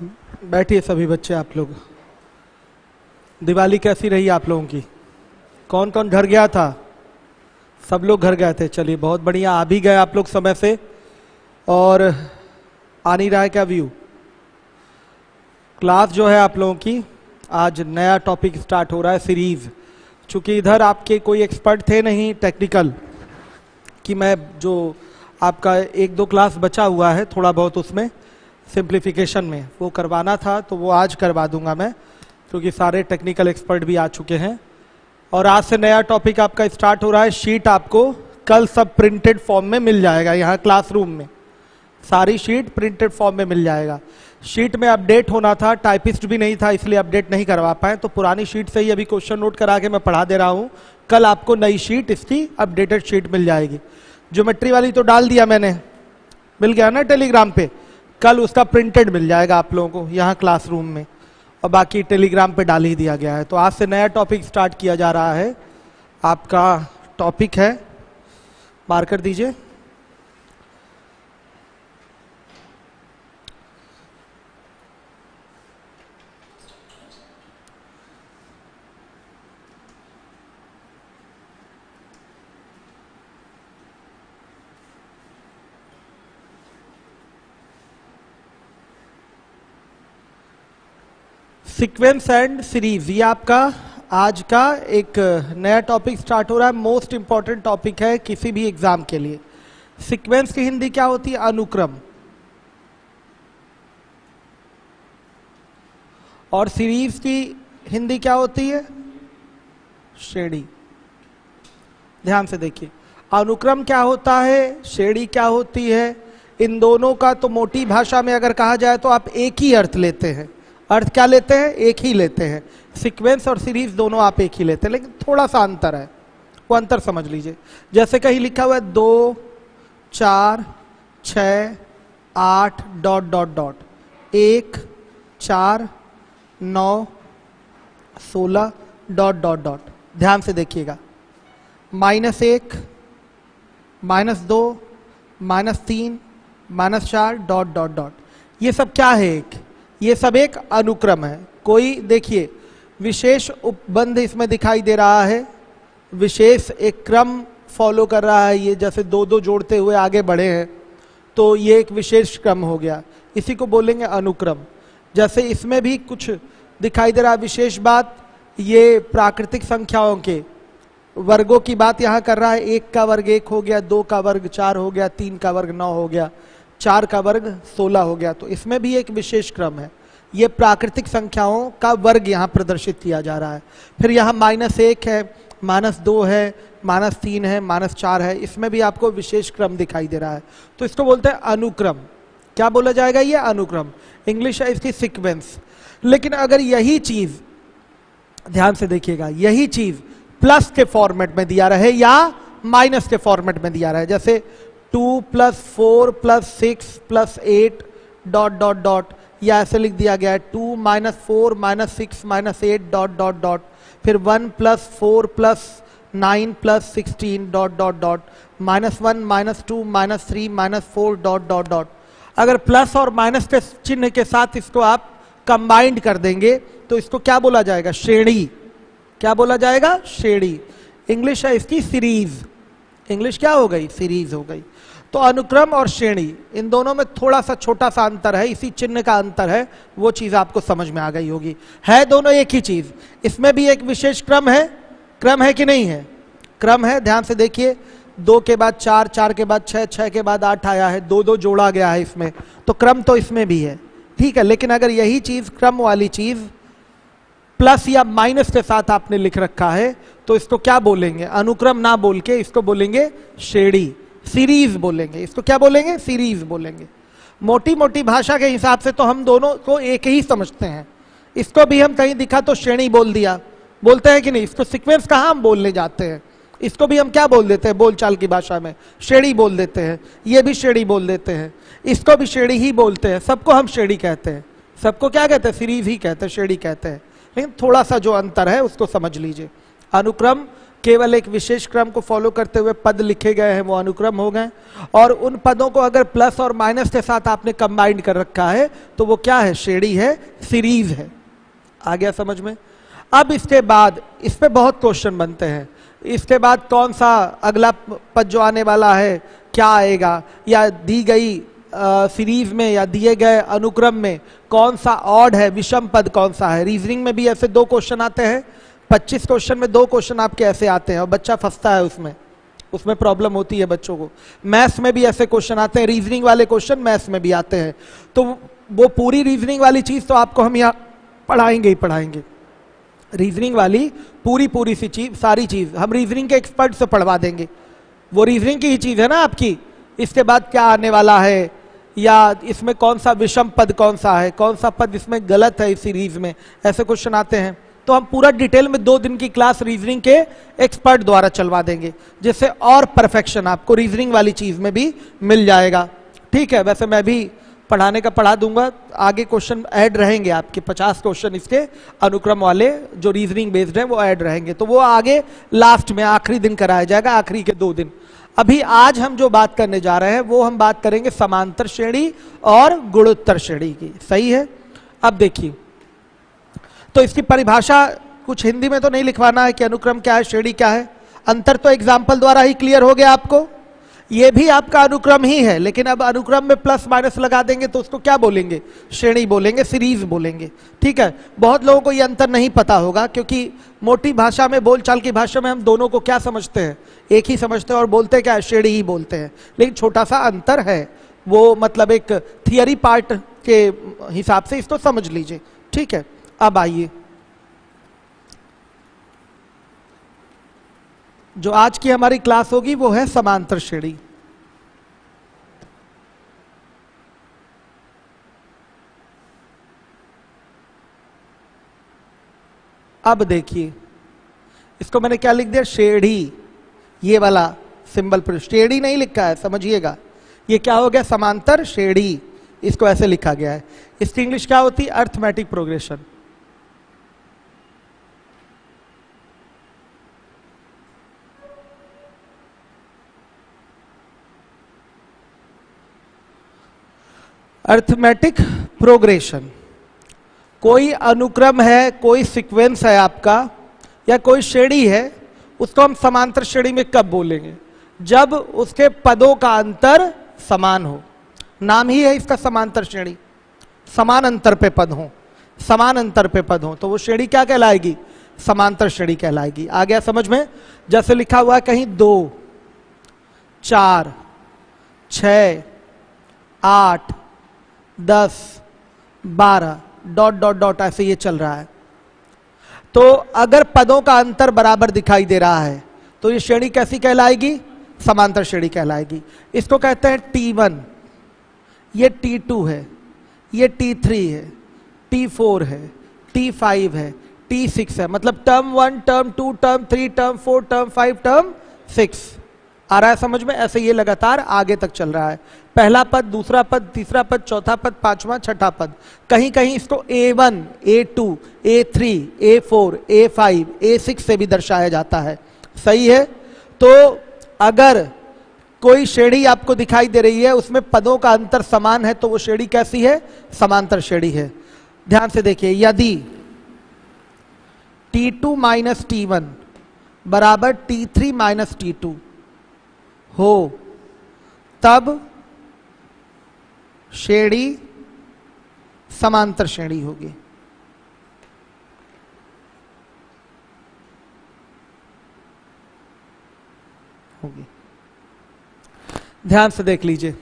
बैठिए सभी बच्चे। आप लोग, दिवाली कैसी रही आप लोगों की? कौन कौन घर गया था? सब लोग घर गए थे। चलिए बहुत बढ़िया, आ भी गए आप लोग समय से। और आ नहीं रहा है क्या व्यू? क्लास जो है आप लोगों की, आज नया टॉपिक स्टार्ट हो रहा है, सीरीज। चूंकि इधर आपके कोई एक्सपर्ट थे नहीं टेक्निकल, कि मैं जो आपका एक दो क्लास बचा हुआ है थोड़ा बहुत उसमें सिंप्लीफिकेशन में वो करवाना था, तो वो आज करवा दूंगा मैं, क्योंकि सारे टेक्निकल एक्सपर्ट भी आ चुके हैं। और आज से नया टॉपिक आपका स्टार्ट हो रहा है। शीट आपको कल सब प्रिंटेड फॉर्म में मिल जाएगा, यहाँ क्लासरूम में सारी शीट प्रिंटेड फॉर्म में मिल जाएगा। शीट में अपडेट होना था, टाइपिस्ट भी नहीं था इसलिए अपडेट नहीं करवा पाए, तो पुरानी शीट से ही अभी क्वेश्चन नोट करा के मैं पढ़ा दे रहा हूँ। कल आपको नई शीट, इसकी अपडेटेड शीट मिल जाएगी। ज्योमेट्री वाली तो डाल दिया मैंने, मिल गया ना टेलीग्राम पे। कल उसका प्रिंटेड मिल जाएगा आप लोगों को यहाँ क्लासरूम में, और बाकी टेलीग्राम पे डाल ही दिया गया है। तो आज से नया टॉपिक स्टार्ट किया जा रहा है। आपका टॉपिक है, मार्कर दीजिए, सीक्वेंस एंड सीरीज। ये आपका आज का एक नया टॉपिक स्टार्ट हो रहा है। मोस्ट इंपॉर्टेंट टॉपिक है किसी भी एग्जाम के लिए। सीक्वेंस की हिंदी क्या होती है? अनुक्रम। और सीरीज की हिंदी क्या होती है? श्रेणी। ध्यान से देखिए, अनुक्रम क्या होता है, श्रेणी क्या होती है। इन दोनों का तो मोटी भाषा में अगर कहा जाए तो आप एक ही अर्थ लेते हैं। अर्थ क्या लेते हैं? एक ही लेते हैं। सीक्वेंस और सीरीज दोनों आप एक ही लेते हैं, लेकिन थोड़ा सा अंतर है, वो अंतर समझ लीजिए। जैसे कहीं लिखा हुआ है 2, 4, 6, 8 dot dot dot, 1, 4, 9, 16 dot dot dot. ध्यान से देखिएगा, -1, -2, -3, -4 डॉट डॉट डॉट। ये सब क्या है? ये सब एक अनुक्रम है। कोई देखिए विशेष उपबंध इसमें दिखाई दे रहा है, विशेष एक क्रम फॉलो कर रहा है। ये जैसे दो दो जोड़ते हुए आगे बढ़े हैं, तो ये एक विशेष क्रम हो गया, इसी को बोलेंगे अनुक्रम। जैसे इसमें भी कुछ दिखाई दे रहा है विशेष बात, ये प्राकृतिक संख्याओं के वर्गों की बात यहाँ कर रहा है। 1 का वर्ग 1 हो गया, 2 का वर्ग 4 हो गया, 3 का वर्ग 9 हो गया, 4 का वर्ग 16 हो गया। तो इसमें भी एक विशेष क्रम है। ये प्राकृतिक संख्याओं का वर्ग यहाँ प्रदर्शित किया जा रहा है। फिर यहाँ -1 है, -2 है, -3 है, -4 है, इसमें भी आपको विशेष क्रम दिखाई दे रहा है। तो इसको बोलते हैं अनुक्रम। क्या बोला जाएगा? ये अनुक्रम। इंग्लिश है इसकी सीक्वेंस। लेकिन अगर यही चीज, ध्यान से देखिएगा, यही चीज प्लस के फॉर्मेट में दिया रहे या माइनस के फॉर्मेट में दिया रहे, जैसे 2 + 4 + 6 + 8 डॉट डॉट डॉट, या ऐसे लिख दिया गया है 2 - 4 - 6 - 8 डॉट डॉट डॉट, फिर 1 + 4 + 9 + 16 dot dot dot, -1 - 2 - 3 - 4 dot dot dot. अगर प्लस और माइनस के चिन्ह के साथ इसको आप कंबाइंड कर देंगे तो इसको क्या बोला जाएगा? श्रेणी। क्या बोला जाएगा? श्रेणी। इंग्लिश है इसकी सीरीज। इंग्लिश क्या हो गई? सीरीज हो गई। तो अनुक्रम और श्रेणी, इन दोनों में थोड़ा सा छोटा सा अंतर है, इसी चिन्ह का अंतर है, वो चीज आपको समझ में आ गई होगी। है दोनों एक ही चीज। इसमें भी एक विशेष क्रम है। क्रम है कि नहीं है? क्रम है। ध्यान से देखिए, 2 के बाद 4, 4 के बाद 6, 6 के बाद 8 आया है, 2 2 जोड़ा गया है इसमें, तो क्रम तो इसमें भी है, ठीक है। लेकिन अगर यही चीज, क्रम वाली चीज प्लस या माइनस के साथ आपने लिख रखा है, तो इसको क्या बोलेंगे? अनुक्रम ना बोल के इसको बोलेंगे श्रेणी, सीरीज बोलेंगे। इसको क्या बोलेंगे? सीरीज बोलेंगे। मोटी मोटी भाषा के हिसाब से तो हम दोनों को एक ही समझते हैं। इसको भी हम कहीं दिखा तो श्रेणी बोल दिया, बोलते हैं कि नहीं? इसको सीक्वेंस कहाँ हम बोलने जाते हैं, इसको भी हम क्या बोल देते हैं बोलचाल की भाषा में? श्रेणी बोल देते हैं। ये भी श्रेणी बोल देते हैं, इसको भी श्रेणी ही बोलते हैं। सबको हम श्रेणी कहते हैं। सबको क्या कहते हैं? सीरीज ही कहते हैं, श्रेणी कहते हैं। लेकिन थोड़ा सा जो अंतर है उसको समझ लीजिए। अनुक्रम केवल एक विशेष क्रम को फॉलो करते हुए पद लिखे गए हैं, वो अनुक्रम हो गए। और उन पदों को अगर प्लस और माइनस के साथ आपने कंबाइंड कर रखा है तो वो क्या है, श्रेणी है, सीरीज है। आ गया समझ में। अब इसके बाद इस पे बहुत क्वेश्चन बनते हैं, इसके बाद कौन सा अगला पद जो आने वाला है क्या आएगा, या दी गई सीरीज में या दिए गए अनुक्रम में कौन सा ऑड है, विषम पद कौन सा है। रीजनिंग में भी ऐसे 2 क्वेश्चन आते हैं, 25 क्वेश्चन में 2 क्वेश्चन आपके ऐसे आते हैं और बच्चा फंसता है उसमें प्रॉब्लम होती है बच्चों को। मैथ्स में भी ऐसे क्वेश्चन आते हैं, रीजनिंग वाले क्वेश्चन मैथ्स में भी आते हैं। तो वो पूरी रीजनिंग वाली चीज तो आपको हम यहाँ पढ़ाएंगे ही पढ़ाएंगे। रीजनिंग वाली पूरी सी चीज, सारी चीज हम रीजनिंग के एक्सपर्ट से पढ़वा देंगे। वो रीजनिंग की ही चीज है ना आपकी। इसके बाद क्या आने वाला है, या इसमें कौन सा विषम पद कौन सा है, कौन सा पद इसमें गलत है इस सीरीज में, ऐसे क्वेश्चन आते हैं। तो हम पूरा डिटेल में 2 दिन की क्लास रीजनिंग के एक्सपर्ट द्वारा चलवा देंगे, जिससे और परफेक्शन आपको रीजनिंग वाली चीज में भी मिल जाएगा। ठीक है, वैसे मैं भी पढ़ाने का पढ़ा दूंगा, आगे क्वेश्चन ऐड रहेंगे आपके 50 क्वेश्चन इसके अनुक्रम वाले जो रीजनिंग बेस्ड हैं वो ऐड रहेंगे। तो वो आगे लास्ट में आखिरी दिन कराया जाएगा, आखिरी के 2 दिन। अभी आज हम जो बात करने जा रहे हैं वो हम बात करेंगे समांतर श्रेणी और गुणोत्तर श्रेणी की। सही है। अब देखिए, तो इसकी परिभाषा कुछ हिंदी में तो नहीं लिखवाना है कि अनुक्रम क्या है, श्रेणी क्या है। अंतर तो एग्जाम्पल द्वारा ही क्लियर हो गया आपको। ये भी आपका अनुक्रम ही है, लेकिन अब अनुक्रम में प्लस माइनस लगा देंगे तो उसको क्या बोलेंगे, श्रेणी बोलेंगे, सीरीज बोलेंगे। ठीक है, बहुत लोगों को ये अंतर नहीं पता होगा, क्योंकि मोटी भाषा में, बोलचाल की भाषा में हम दोनों को क्या समझते हैं, एक ही समझते हैं और बोलते क्या है, श्रेणी ही बोलते हैं। लेकिन छोटा सा अंतर है, वो मतलब एक थियरी पार्ट के हिसाब से इसको समझ लीजिए। ठीक है, अब आइए, जो आज की हमारी क्लास होगी वो है समांतर श्रेणी। अब देखिए, इसको मैंने क्या लिख दिया, श्रेणी, ये वाला सिंबल पर श्रेणी नहीं लिखा है, समझिएगा। ये क्या हो गया, समांतर श्रेणी, इसको ऐसे लिखा गया है। इसकी इंग्लिश क्या होती है, अर्थमेटिक प्रोग्रेशन। अर्थमेटिक प्रोग्रेशन, कोई अनुक्रम है, कोई सीक्वेंस है आपका, या कोई श्रेणी है, उसको हम समांतर श्रेणी में कब बोलेंगे, जब उसके पदों का अंतर समान हो। नाम ही है इसका समांतर श्रेणी, समान अंतर पे पद हो, समान अंतर पे पद हो, तो वो श्रेणी क्या कहलाएगी, समांतर श्रेणी कहलाएगी। आ गया समझ में। जैसे लिखा हुआ है कहीं 2, 4, 6, 8, 10, 12 डॉट डॉट डॉट ऐसे ये चल रहा है। तो अगर पदों का अंतर बराबर दिखाई दे रहा है तो ये श्रेणी कैसी कहलाएगी, समांतर श्रेणी कहलाएगी। इसको कहते हैं T1, ये T2 है, ये T3 है, T4 है, T5 है, T6 है। मतलब term 1, term 2, term 3, term 4, term 5, term 6। आ रहा है समझ में। ऐसे ये लगातार आगे तक चल रहा है, पहला पद, दूसरा पद, तीसरा पद, चौथा पद, पांचवा, छठा पद। कहीं कहीं इसको A1, A2, A3, A4, A5, A6 से भी दर्शाया जाता है। सही है। तो अगर कोई श्रेणी आपको दिखाई दे रही है, उसमें पदों का अंतर समान है, तो वो श्रेणी कैसी है, समांतर श्रेणी है। ध्यान से देखिए, यदि T2 माइनस T1 बराबर T3 माइनस T2 हो, तब श्रेणी समांतर श्रेणी होगी। ध्यान से देख लीजिए,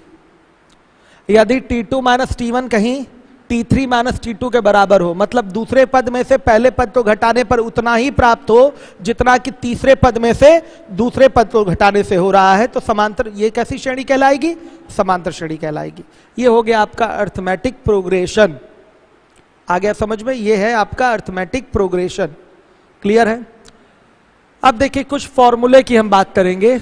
यदि T2 माइनस T1 कहीं T3 माइनस T2 के बराबर हो, मतलब दूसरे पद में से पहले पद को घटाने पर उतना ही प्राप्त हो जितना कि तीसरे पद में से दूसरे पद को घटाने से हो रहा है, तो समांतर, ये कैसी श्रेणी कहलाएगी, समांतर श्रेणी कहलाएगी। ये हो गया आपका अर्थमेटिक प्रोग्रेशन। आ गया समझ में, ये है आपका अर्थमेटिक प्रोग्रेशन। क्लियर है। अब देखिए, कुछ फॉर्मूले की हम बात करेंगे।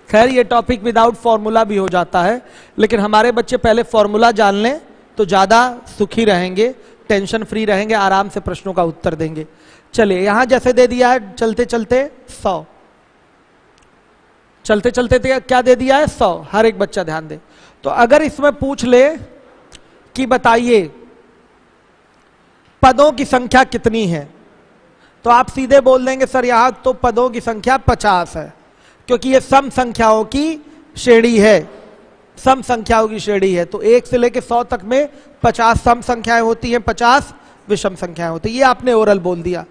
खैर ये टॉपिक विदाउट फॉर्मूला भी हो जाता है, लेकिन हमारे बच्चे पहले फॉर्मूला जान लें तो ज़्यादा सुखी रहेंगे, टेंशन फ्री रहेंगे, आराम से प्रश्नों का उत्तर देंगे। चलिए, यहाँ जैसे दे दिया है चलते चलते 100, चलते चलते क्या दे दिया है 100, हर एक बच्चा ध्यान दे। तो अगर इसमें पूछ ले कि बताइए पदों की संख्या कितनी है, तो आप सीधे बोल देंगे सर यहां तो पदों की संख्या 50 है, क्योंकि ये सम संख्याओं की श्रेणी है, सम संख्याओं की श्रेणी है। तो 1 से लेकर 100 तक में 50 सम संख्याएं होती हैं, 50 विषम संख्याएं होती हैं। ये आपने ओरल बोल दिया।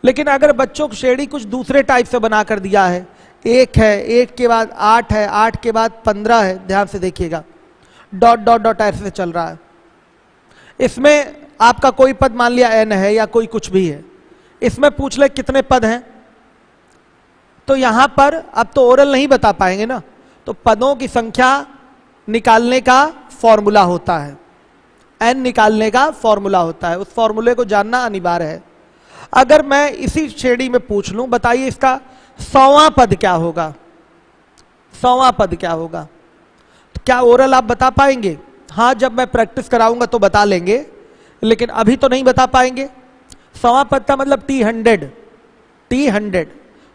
लेकिन अगर बच्चों की श्रेणी कुछ दूसरे टाइप से बनाकर दिया है, 1 है, 1 के बाद 8 है, 8 के बाद 15 है, ध्यान से देखिएगा, डॉट डॉट डॉट ऐसे चल रहा है। इसमें आपका कोई पद मान लिया n है या कोई कुछ भी है, इसमें पूछ ले कितने पद हैं, तो यहां पर अब तो ओरल नहीं बता पाएंगे ना, तो पदों की संख्या निकालने का फॉर्मूला होता है, n निकालने का फॉर्मूला होता है, उस फॉर्मूले को जानना अनिवार्य है। अगर मैं इसी श्रेणी में पूछ लूं बताइए इसका 100वां पद क्या होगा, 100वां पद क्या होगा, तो क्या ओरल आप बता पाएंगे? हाँ, जब मैं प्रैक्टिस कराऊंगा तो बता लेंगे, लेकिन अभी तो नहीं बता पाएंगे। 100वां पद का मतलब T100,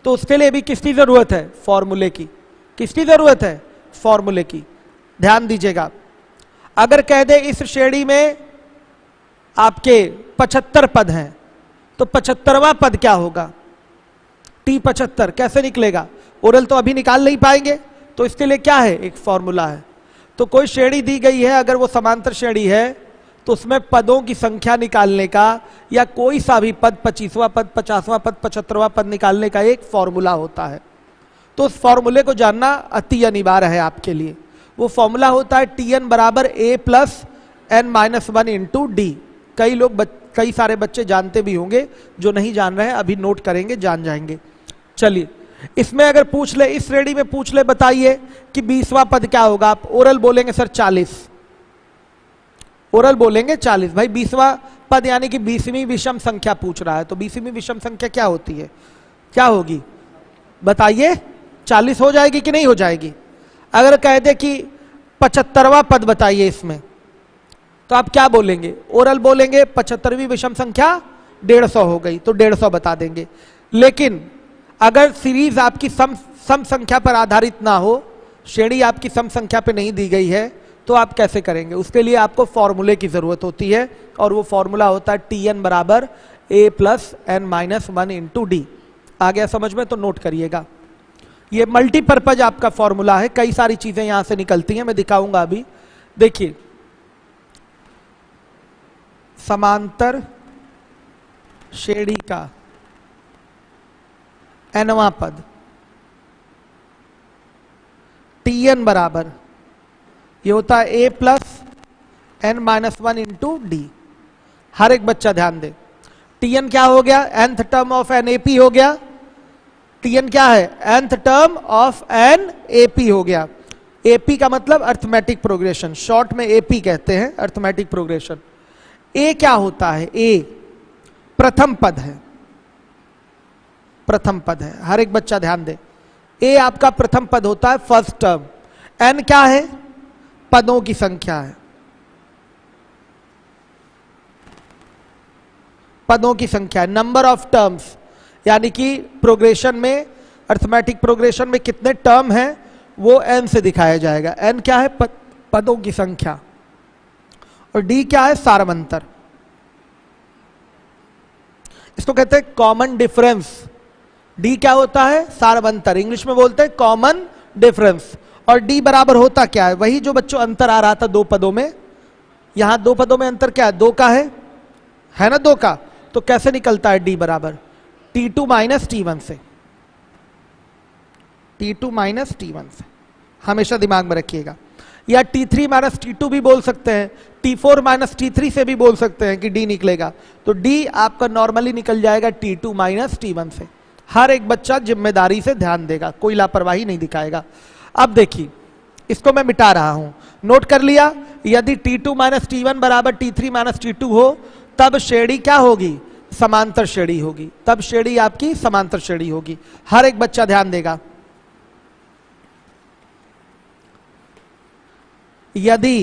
तो उसके लिए भी किसकी जरूरत है? फॉर्मूले की। किसकी जरूरत है? फॉर्मूले की। ध्यान दीजिएगा, अगर कह दे इस श्रेणी में आपके 75 पद हैं, तो 75वां पद क्या होगा? T75 कैसे निकलेगा? ओरल तो अभी निकाल नहीं पाएंगे, तो इसके लिए क्या है? एक फॉर्मूला है। तो कोई श्रेणी दी गई है, अगर वो समांतर श्रेणी है, तो उसमें पदों की संख्या निकालने का या कोई सा भी पद, 25वां पद, 50वां पद, 75वां पद निकालने का एक फॉर्मूला होता है। तो उस फॉर्मूले को जानना अति अनिवार्य है आपके लिए। वो फॉर्मूला होता है Tn बराबर a plus n-1 into D. कई सारे बच्चे जानते भी होंगे, जो नहीं जान रहे हैं अभी नोट करेंगे, जान जाएंगे। चलिए, इसमें अगर पूछ ले, इस श्रेणी में पूछ ले बताइए कि 20वां पद क्या होगा, आप ओरल बोलेंगे सर 40, ओरल बोलेंगे 40। भाई 20वां पद यानी कि 20वीं विषम संख्या पूछ रहा है, तो 20वीं विषम संख्या क्या होती है, क्या होगी बताइए? 40 हो जाएगी कि नहीं हो जाएगी? अगर कह दे कि 75वां पद बताइए इसमें, तो आप क्या बोलेंगे? ओरल बोलेंगे 75वीं विषम संख्या 150 हो गई, तो 150 बता देंगे। लेकिन अगर सीरीज आपकी सम संख्या पर आधारित ना हो, श्रेणी आपकी सम संख्या पे नहीं दी गई है, तो आप कैसे करेंगे? उसके लिए आपको फॉर्मूले की जरूरत होती है, और वो फॉर्मूला होता है Tn बराबर a plus n-1 into D. आ गया समझ में? तो नोट करिएगा, ये मल्टीपर्पज आपका फॉर्मूला है, कई सारी चीजें यहां से निकलती हैं, मैं दिखाऊंगा अभी। देखिए, समांतर श्रेणी का nवां पद Tn बराबर ये होता है a plus n-1 into D. हर एक बच्चा ध्यान दे, Tn क्या हो गया? nth term of an AP हो गया। Tn क्या है? nth term of an AP हो गया। AP का मतलब अर्थमेटिक प्रोग्रेशन, शॉर्ट में AP कहते हैं, अर्थमेटिक प्रोग्रेशन। A क्या होता है? A प्रथम पद है, प्रथम पद है, हर एक बच्चा ध्यान दे। A आपका प्रथम पद होता है, फर्स्ट टर्म। N क्या है? पदों की संख्या है, पदों की संख्या, नंबर ऑफ टर्म्स, यानी कि प्रोग्रेशन में, अर्थमेटिक प्रोग्रेशन में कितने टर्म हैं वो n से दिखाया जाएगा। n क्या है? पदों की संख्या। और d क्या है? सारवंतर। इसको कहते हैं कॉमन डिफरेंस। d क्या होता है? सारवंतर, इंग्लिश में बोलते हैं कॉमन डिफरेंस। और d बराबर होता क्या है? वही जो बच्चों अंतर आ रहा था दो पदों में, यहां दो पदों में अंतर क्या है? 2 का है ना, 2 का। तो कैसे निकलता है d बराबर? T2 माइनस T1 से, T2 माइनस T1 से, हमेशा दिमाग में रखिएगा। या T3 माइनस T2 भी बोल सकते हैं, T4 माइनस T3 से भी बोल सकते हैं कि d निकलेगा। तो d आपका नॉर्मली निकल जाएगा T2 माइनस T1 से। हर एक बच्चा जिम्मेदारी से ध्यान देगा, कोई लापरवाही नहीं दिखाएगा। अब देखिए, इसको मैं मिटा रहा हूं, नोट कर लिया? यदि T2 माइनस T1 बराबर T3 माइनस T2 हो, तब श्रेणी क्या होगी? समांतर श्रेणी होगी। तब श्रेणी आपकी समांतर श्रेणी होगी। हर एक बच्चा ध्यान देगा। यदि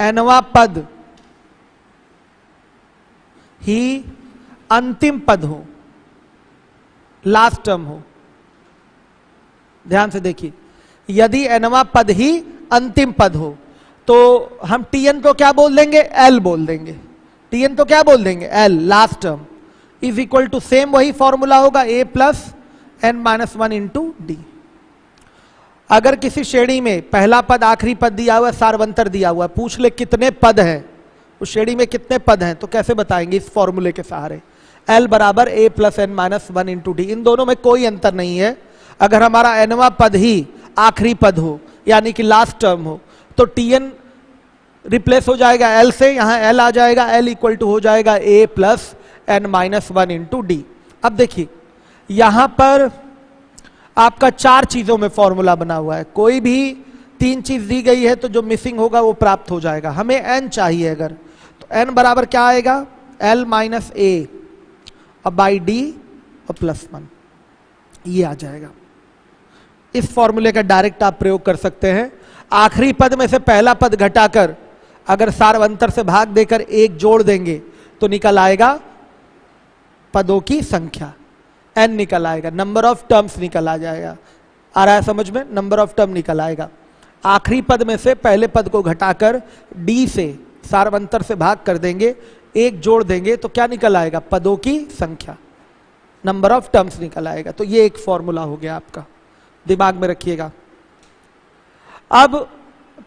nवां पद ही अंतिम पद हो, लास्ट टर्म हो, ध्यान से देखिए, यदि nवां पद ही अंतिम पद हो तो हम Tn को क्या बोल देंगे, L बोल देंगे। Tn को क्या बोल देंगे, L, last term is equal to same वही फॉर्मूला होगा a plus n minus 1 into D. अगर किसी श्रेणी में पहला पद आखिरी पद दिया हुआ है, सार्वंतर दिया हुआ है, पूछ ले कितने पद हैं, उस श्रेणी में कितने पद हैं, तो कैसे बताएंगे, इस फॉर्मूले के सहारे। L बराबर a plus n minus 1 into D. इन दोनों में कोई अंतर नहीं है। अगर हमारा nवां पद ही आखिरी पद हो यानी कि लास्ट टर्म हो तो Tn रिप्लेस हो जाएगा L से, यहां L आ जाएगा, L इक्वल टू हो जाएगा a plus n minus 1 into D. अब देखिए यहां पर आपका 4 चीजों में फॉर्मूला बना हुआ है, कोई भी 3 चीज दी गई है तो जो मिसिंग होगा वो प्राप्त हो जाएगा। हमें n चाहिए, अगर तो n बराबर क्या आएगा, L माइनस a और बाई डी और प्लस 1, ये आ जाएगा। इस फॉर्मूले का डायरेक्ट आप प्रयोग कर सकते हैं। आखिरी पद में से पहला पद घटाकर अगर सार्वंतर से भाग देकर 1 जोड़ देंगे तो निकल आएगा पदों की संख्या, n निकल आएगा, नंबर ऑफ टर्म्स निकल आ जाएगा। आ रहा है समझ में, नंबर ऑफ टर्म निकल आएगा। आखिरी पद में से पहले पद को घटाकर d से सार्वंतर से भाग कर देंगे, 1 जोड़ देंगे तो क्या निकल आएगा, पदों की संख्या, नंबर ऑफ टर्म्स निकल आएगा। तो ये एक फॉर्मूला हो गया आपका, दिमाग में रखिएगा। अब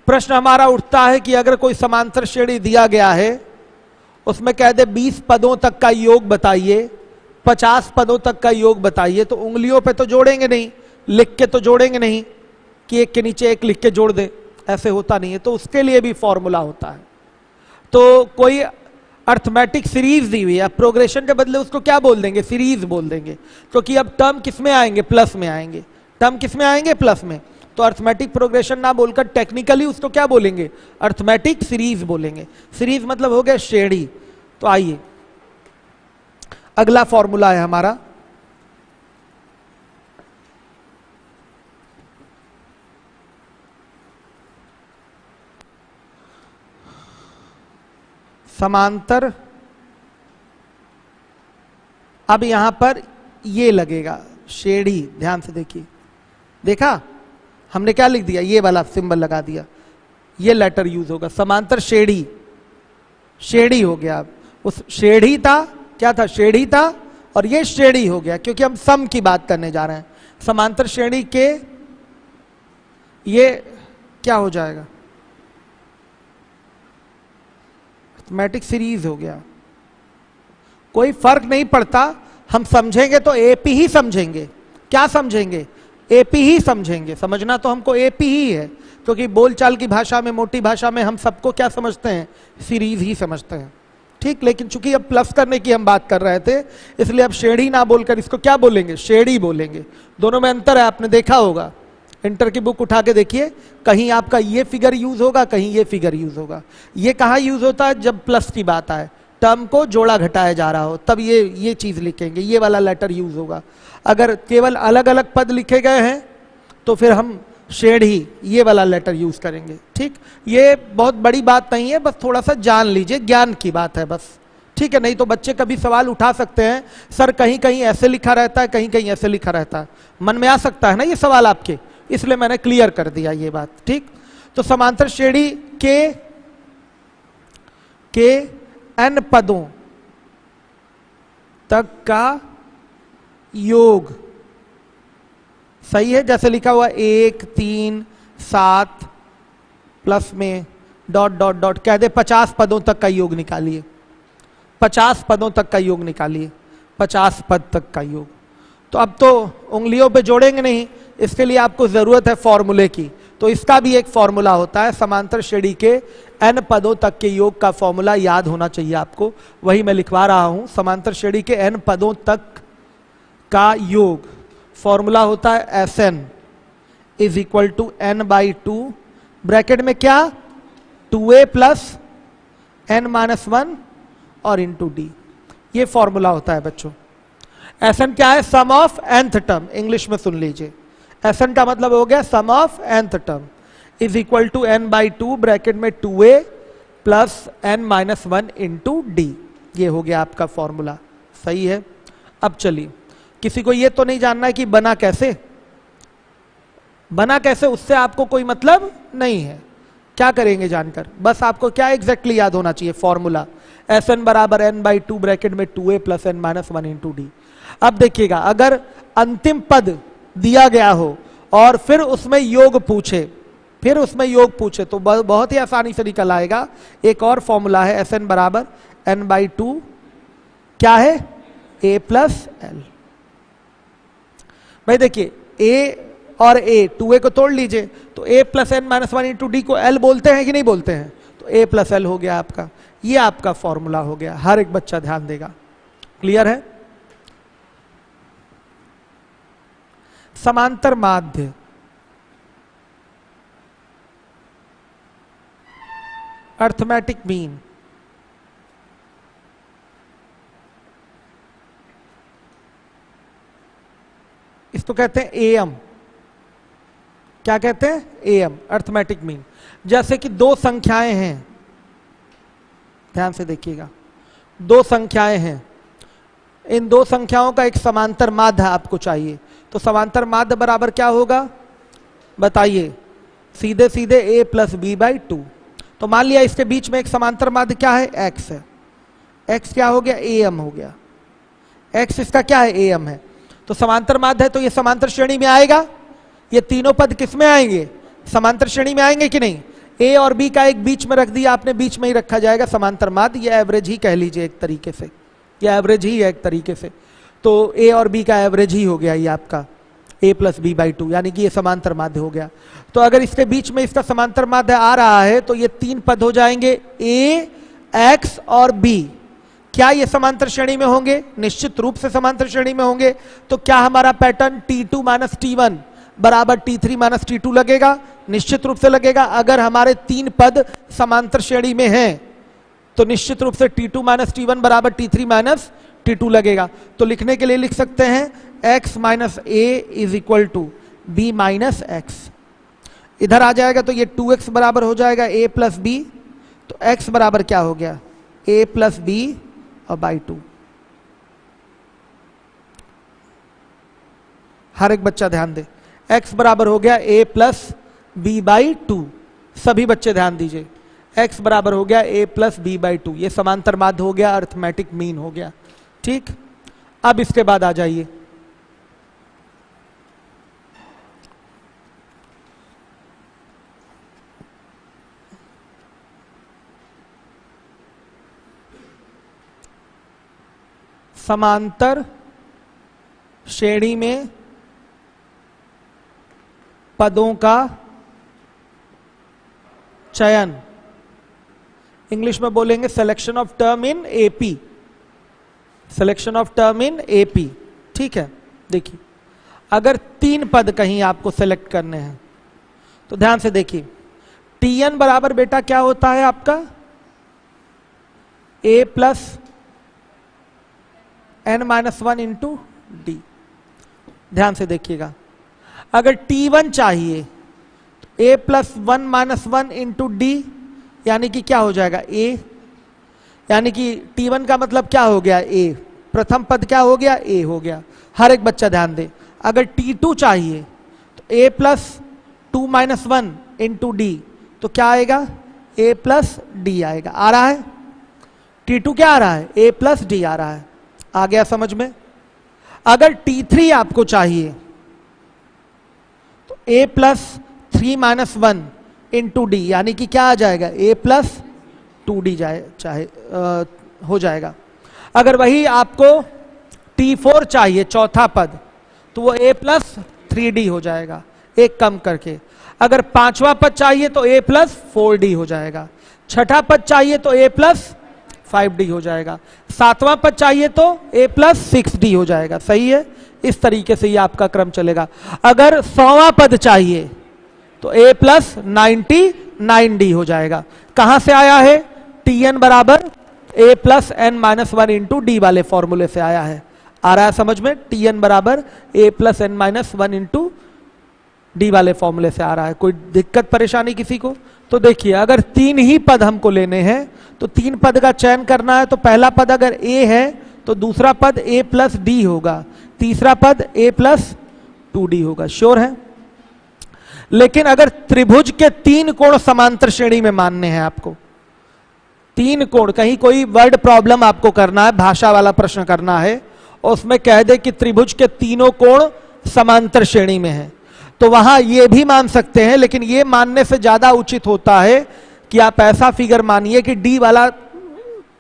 प्रश्न हमारा उठता है कि अगर कोई समांतर श्रेणी दिया गया है, उसमें कह दे 20 पदों तक का योग बताइए, 50 पदों तक का योग बताइए, तो उंगलियों पे तो जोड़ेंगे नहीं, लिख के तो जोड़ेंगे नहीं कि एक के नीचे एक लिख के जोड़ दे, ऐसे होता नहीं है। तो उसके लिए भी फॉर्मूला होता है। तो कोई अर्थमेटिक सीरीज दी हुई है, प्रोग्रेशन के बदले उसको क्या बोल देंगे, सीरीज बोल देंगे, क्योंकि अब टर्म किस में आएंगे, प्लस में आएंगे। टर्म किस में आएंगे, प्लस में। तो अर्थमेटिक प्रोग्रेशन ना बोलकर टेक्निकली उसको क्या बोलेंगे, अर्थमेटिक सीरीज बोलेंगे। सीरीज मतलब हो गया श्रेणी। तो आइए अगला फॉर्मूला है हमारा, समांतर। अब यहां पर ये लगेगा श्रेणी, ध्यान से देखिए, देखा हमने क्या लिख दिया, ये वाला सिंबल लगा दिया, ये लेटर यूज होगा, समांतर श्रेणी। श्रेणी हो गया। अब उस श्रेणी था, क्या था, श्रेणी था, और ये श्रेणी हो गया क्योंकि हम सम की बात करने जा रहे हैं। समांतर श्रेणी के ये क्या हो जाएगा, अर्थमेटिक सीरीज हो गया। कोई फर्क नहीं पड़ता, हम समझेंगे तो एपी ही समझेंगे। क्या समझेंगे, एपी ही समझेंगे। समझना तो हमको एपी ही है, क्योंकि बोलचाल की भाषा में, मोटी भाषा में हम सबको क्या समझते हैं, सीरीज ही समझते हैं। ठीक, लेकिन चूंकि अब प्लस करने की हम बात कर रहे थे, इसलिए अब श्रेणी ना बोलकर इसको क्या बोलेंगे, श्रेणी बोलेंगे। दोनों में अंतर है, आपने देखा होगा, इंटर की बुक उठा के देखिए, कहीं आपका ये फिगर यूज होगा, कहीं ये फिगर यूज होगा। ये कहाँ यूज होता है, जब प्लस की बात आए, टर्म को जोड़ा घटाया जा रहा हो, तब ये चीज लिखेंगे, ये वाला लेटर यूज होगा। अगर केवल अलग अलग पद लिखे गए हैं तो फिर हम श्रेणी ये वाला लेटर यूज करेंगे। ठीक, ये बहुत बड़ी बात नहीं है, बस थोड़ा सा जान लीजिए, ज्ञान की बात है बस। ठीक है, नहीं तो बच्चे कभी सवाल उठा सकते हैं, सर कहीं कहीं ऐसे लिखा रहता है, कहीं कहीं ऐसे लिखा रहता है, मन में आ सकता है ना ये सवाल आपके, इसलिए मैंने क्लियर कर दिया ये बात। ठीक, तो समांतर श्रेणी के n पदों तक का योग, सही है, जैसे लिखा हुआ 1, 3, 7 प्लस में डॉट डॉट डॉट, कह दे 50 पदों तक का योग निकालिए, 50 पदों तक का योग निकालिए, 50 पद तक का योग। तो अब तो उंगलियों पे जोड़ेंगे नहीं, इसके लिए आपको जरूरत है फॉर्मूले की। तो इसका भी एक फॉर्मूला होता है, समांतर श्रेणी के n पदों तक के योग का फॉर्मूला याद होना चाहिए आपको, वही मैं लिखवा रहा हूं। समांतर श्रेणी के n पदों तक का योग, फॉर्मूला होता है Sn is equal to n/2, bracket में क्या, 2a प्लस n-1 और इंटू डी, ये फॉर्मूला होता है बच्चों। Sn क्या है, sum of nth term, English में सुन लीजिए, Sn का मतलब हो गया sum of nth term, is equal to n/2 bracket में 2a plus n-1 into D, ये हो गया आपका फॉर्मूला। सही है। अब चलिए, किसी को ये तो नहीं जानना है कि बना कैसे, बना कैसे उससे आपको कोई मतलब नहीं है, क्या करेंगे जानकर, बस आपको क्या एग्जैक्टली याद होना चाहिए फॉर्मूला, Sn बराबर n/2 ब्रैकेट में 2a plus n minus 1 into D. अब देखिएगा अगर अंतिम पद दिया गया हो और फिर उसमें योग पूछे तो बहुत ही आसानी से निकल आएगा। एक और फॉर्मूला है Sn बराबर n/2 क्या है a प्लस l। भाई देखिए a और a 2a को तोड़ लीजिए तो a plus n minus 1 into D को l बोलते हैं कि नहीं बोलते हैं, तो a प्लस l हो गया आपका, ये आपका फॉर्मूला हो गया। हर एक बच्चा ध्यान देगा, क्लियर है। समांतर माध्य, अर्थमेटिक मीन, इसको कहते हैं एएम। क्या कहते हैं, एएम, अर्थमेटिक मीन। जैसे कि दो संख्याएं हैं, ध्यान से देखिएगा, दो संख्याएं हैं, इन दो संख्याओं का एक समांतर माध्य आपको चाहिए, तो समांतर माध्य बराबर क्या होगा बताइए, सीधे सीधे a प्लस b/2। तो मान लिया इसके बीच में एक समांतर माध्य क्या है, x है, x क्या हो गया, am हो गया, x इसका क्या है, am है। तो समांतर माध्य है तो ये समांतर श्रेणी में आएगा, ये तीनों पद किस में आएंगे, समांतर श्रेणी में आएंगे कि नहीं। a और b का एक बीच में रख दिया आपने, बीच में ही रखा जाएगा समांतर माध्य, ये एवरेज ही कह लीजिए एक तरीके से, ये एवरेज ही है एक तरीके से। तो a और b का एवरेज ही हो गया ये आपका a प्लस b/2, यानी कि ये समांतर माध्य हो गया। तो अगर इसके बीच में इसका समांतर माध्य आ रहा है तो ये तीन पद हो जाएंगे a, x और b। क्या ये समांतर श्रेणी में होंगे, निश्चित रूप से समांतर श्रेणी में होंगे। तो क्या हमारा पैटर्न t2 माइनस t1 बराबर t3 माइनस t2 लगेगा, निश्चित रूप से लगेगा। अगर हमारे तीन पद समांतर श्रेणी में हैं तो निश्चित रूप से t2 माइनस t1 बराबर t3 माइनस t2 लगेगा। तो लिखने के लिए लिख सकते हैं x minus a is equal to b minus x। इधर आ जाएगा तो ये 2x बराबर हो जाएगा a प्लस b, तो x बराबर क्या हो गया, a प्लस b और /2। हर एक बच्चा ध्यान दे, x बराबर हो गया a प्लस b/2, सभी बच्चे ध्यान दीजिए, x बराबर हो गया a प्लस b/2, ये समांतर माध्य हो गया, अर्थमेटिक मीन हो गया। ठीक, अब इसके बाद आ जाइए समांतर श्रेणी में पदों का चयन, इंग्लिश में बोलेंगे selection of term in AP, selection of term in AP. ठीक है, देखिए अगर तीन पद कहीं आपको सेलेक्ट करने हैं तो ध्यान से देखिए, tn बराबर बेटा क्या होता है आपका, a plus n minus 1 into D. ध्यान से देखिएगा, अगर t1 चाहिए तो a plus 1 minus 1 into D, यानी कि क्या हो जाएगा a, यानी कि t1 का मतलब क्या हो गया a, प्रथम पद क्या हो गया a हो गया। हर एक बच्चा ध्यान दे, अगर t2 चाहिए तो a plus 2 minus 1 into D, तो क्या आएगा a प्लस डी आएगा। आ रहा है, t2 क्या आ रहा है, a प्लस डी आ रहा है, आ गया समझ में। अगर t3 आपको चाहिए तो a plus 3 minus 1 into D, यानी कि क्या आ जाएगा a प्लस 2d हो जाएगा। अगर वही आपको t4 चाहिए चौथा पद, तो वो a प्लस 3d हो जाएगा, एक कम करके। अगर पांचवा पद चाहिए तो a प्लस 4d हो जाएगा, छठा पद चाहिए तो a प्लस 5d हो जाएगा, सातवां पद चाहिए तो a प्लस 6d हो जाएगा। सही है, इस तरीके से ये आपका क्रम चलेगा। अगर 100वां पद चाहिए तो a प्लस 99d हो जाएगा। कहां से आया है, tn बराबर a plus n minus 1 into D वाले फॉर्मूले से आया है। आ रहा है समझ में, tn बराबर a plus n minus 1 into D वाले फॉर्मूले से आ रहा है। कोई दिक्कत परेशानी किसी को? तो देखिए अगर तीन ही पद हमको लेने हैं तो तीन पद का चयन करना है, तो पहला पद अगर a है तो दूसरा पद a प्लस डी होगा, तीसरा पद a प्लस 2d होगा। श्योर है? लेकिन अगर त्रिभुज के 3 कोण समांतर श्रेणी में मानने हैं आपको, 3 कोण, कहीं कोई वर्ड प्रॉब्लम आपको करना है, भाषा वाला प्रश्न करना है और उसमें कह दे कि त्रिभुज के तीनों कोण समांतर श्रेणी में है, तो वहां ये भी मान सकते हैं, लेकिन ये मानने से ज्यादा उचित होता है कि आप ऐसा फिगर मानिए कि डी वाला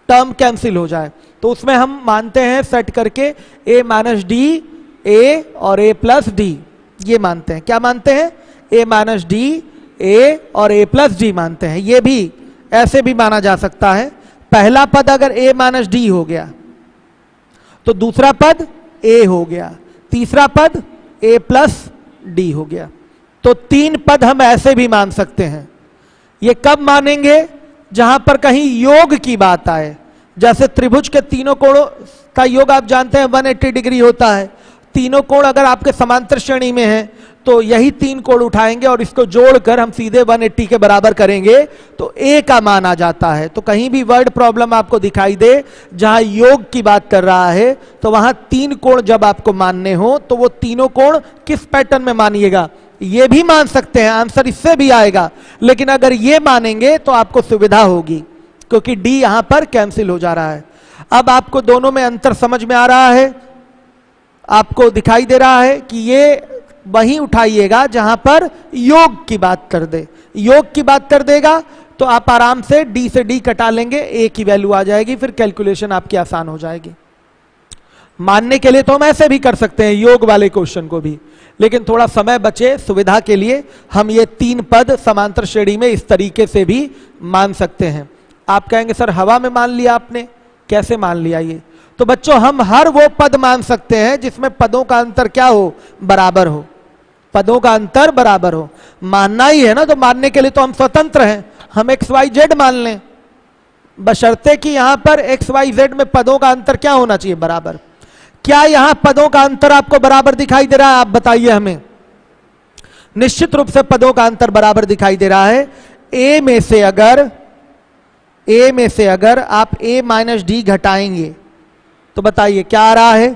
टर्म कैंसिल हो जाए। तो उसमें हम मानते हैं सेट करके a माइनस डी ए और a प्लस डी, ये मानते हैं। क्या मानते हैं? a माइनस डी ए और a प्लस डी मानते हैं। ये भी ऐसे भी माना जा सकता है, पहला पद अगर a माइनस डी हो गया तो दूसरा पद a हो गया, तीसरा पद a प्लस डी हो गया। तो 3 पद हम ऐसे भी मान सकते हैं। ये कब मानेंगे? जहां पर कहीं योग की बात आए, जैसे त्रिभुज के तीनों कोणों का योग आप जानते हैं 180 डिग्री होता है। तीनों कोण अगर आपके समांतर श्रेणी में है तो यही 3 कोण उठाएंगे और इसको जोड़कर हम सीधे 180 के बराबर करेंगे तो a का मान आ जाता है। तो कहीं भी वर्ड प्रॉब्लम आपको दिखाई दे जहां योग की बात कर रहा है तो वहां 3 कोण जब आपको मानने हो तो वो तीनों कोण किस पैटर्न में मानिएगा? ये भी मान सकते हैं, आंसर इससे भी आएगा, लेकिन अगर ये मानेंगे तो आपको सुविधा होगी क्योंकि डी यहां पर कैंसिल हो जा रहा है। अब आपको दोनों में अंतर समझ में आ रहा है, आपको दिखाई दे रहा है कि ये वहीं उठाइएगा जहां पर योग की बात कर दे। योग की बात कर देगा तो आप आराम से डी से डी कटा लेंगे, ए की वैल्यू आ जाएगी, फिर कैलकुलेशन आपकी आसान हो जाएगी। मानने के लिए तो हम ऐसे भी कर सकते हैं योग वाले क्वेश्चन को भी, लेकिन थोड़ा समय बचे सुविधा के लिए हम ये 3 पद समांतर श्रेणी में इस तरीके से भी मान सकते हैं। आप कहेंगे सर हवा में मान लिया आपने, कैसे मान लिया ये? तो बच्चों हम हर वो पद मान सकते हैं जिसमें पदों का अंतर क्या हो? बराबर हो। पदों का अंतर बराबर हो, मानना ही है ना, तो मानने के लिए तो हम स्वतंत्र हैं, हम एक्स वाई जेड मान लें, बशर्ते कि यहां पर एक्स वाई जेड में पदों का अंतर क्या होना चाहिए? बराबर। क्या यहां पदों का अंतर आपको बराबर दिखाई दे रहा है? आप बताइए हमें। निश्चित रूप से पदों का अंतर बराबर दिखाई दे रहा है। ए में से अगर आप a माइनस डी घटाएंगे तो बताइए क्या आ रहा है?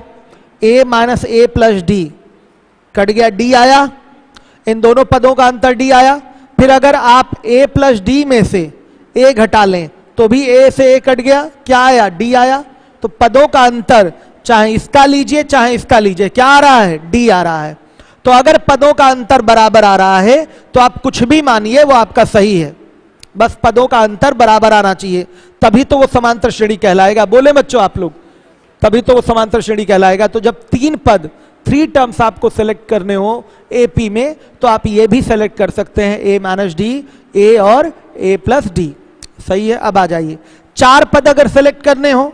a minus A plus D cut गया, डी आया, इन दोनों पदों का अंतर डी आया। फिर अगर आप a प्लस डी में से a घटा लें तो भी a से a कट गया, क्या आया? डी आया। तो पदों का अंतर चाहे इसका लीजिए चाहे इसका लीजिए, क्या आ रहा है? डी आ रहा है। तो अगर पदों का अंतर बराबर आ रहा है तो आप कुछ भी मानिए वो आपका सही है, बस पदों का अंतर बराबर आना चाहिए, तभी तो वो समांतर श्रेणी कहलाएगा। बोले बच्चों आप लोग, तभी तो वो समांतर श्रेणी कहलाएगा। तो जब 3 पद 3 टर्म्स आपको सेलेक्ट करने हो एपी में तो आप ये भी सेलेक्ट कर सकते हैं, a माइनस डी, ए और a प्लस डी। सही है। अब आ जाइए 4 पद अगर सेलेक्ट करने हो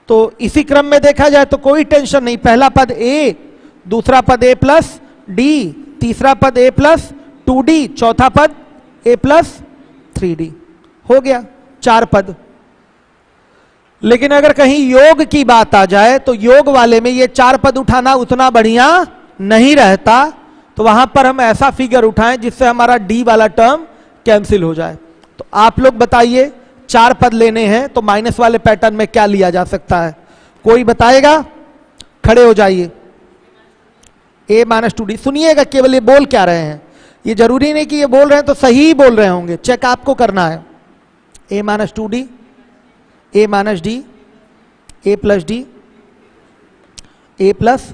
तो इसी क्रम में देखा जाए तो कोई टेंशन नहीं, पहला पद a, दूसरा पद a प्लस डी, तीसरा पद a प्लस 2d, चौथा पद a प्लस 3d। हो गया 4 पद। लेकिन अगर कहीं योग की बात आ जाए तो योग वाले में ये 4 पद उठाना उतना बढ़िया नहीं रहता, तो वहां पर हम ऐसा फिगर उठाएं जिससे हमारा डी वाला टर्म कैंसिल हो जाए। तो आप लोग बताइए 4 पद लेने हैं तो माइनस वाले पैटर्न में क्या लिया जा सकता है? कोई बताएगा? खड़े हो जाइए। a माइनस 2d, सुनिएगा केवल ये बोल क्या रहे हैं, ये जरूरी नहीं कि ये बोल रहे हैं तो सही ही बोल रहे होंगे, चेक आपको करना है। a minus 2d, a minus D, a plus D, a plus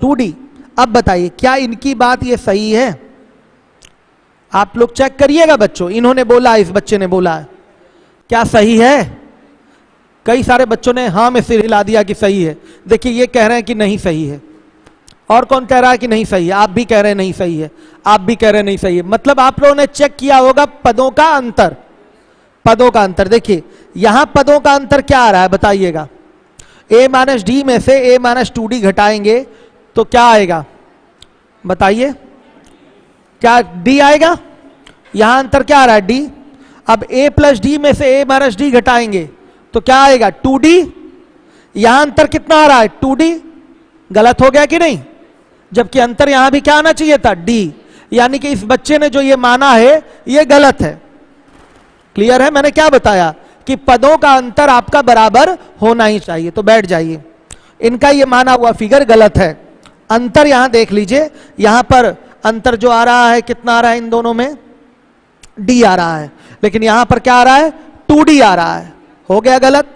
2d। अब बताइए क्या इनकी बात ये सही है? आप लोग चेक करिएगा बच्चों, इन्होंने बोला, इस बच्चे ने बोला, क्या सही है? कई सारे बच्चों ने हाँ में सिर हिला दिया कि सही है। देखिए ये कह रहे हैं कि नहीं सही है, और कौन कह रहा है कि नहीं सही है? आप भी कह रहे हैं नहीं सही है, आप भी कह रहे हैं नहीं सही है। मतलब आप लोगों ने चेक किया होगा पदों का अंतर। पदों का अंतर देखिए, यहां पदों का अंतर क्या आ रहा है बताइएगा? a माइनस डी में से a माइनस 2d घटाएंगे तो क्या आएगा बताइए? क्या d आएगा? यहां अंतर क्या आ रहा है? d। अब a प्लस डी में से a माइनस डी घटाएंगे तो क्या आएगा? 2d। यहां अंतर कितना आ रहा है? 2d। गलत हो गया कि नहीं? जबकि अंतर यहां भी क्या आना चाहिए था? d। यानी कि इस बच्चे ने जो ये माना है ये गलत है। क्लियर है? मैंने क्या बताया कि पदों का अंतर आपका बराबर होना ही चाहिए। तो बैठ जाइए, इनका ये माना हुआ फिगर गलत है। अंतर यहां देख लीजिए, यहां पर अंतर जो आ रहा है कितना आ रहा है इन दोनों में, d आ रहा है, लेकिन यहां पर क्या आ रहा है 2d आ रहा है। हो गया गलत,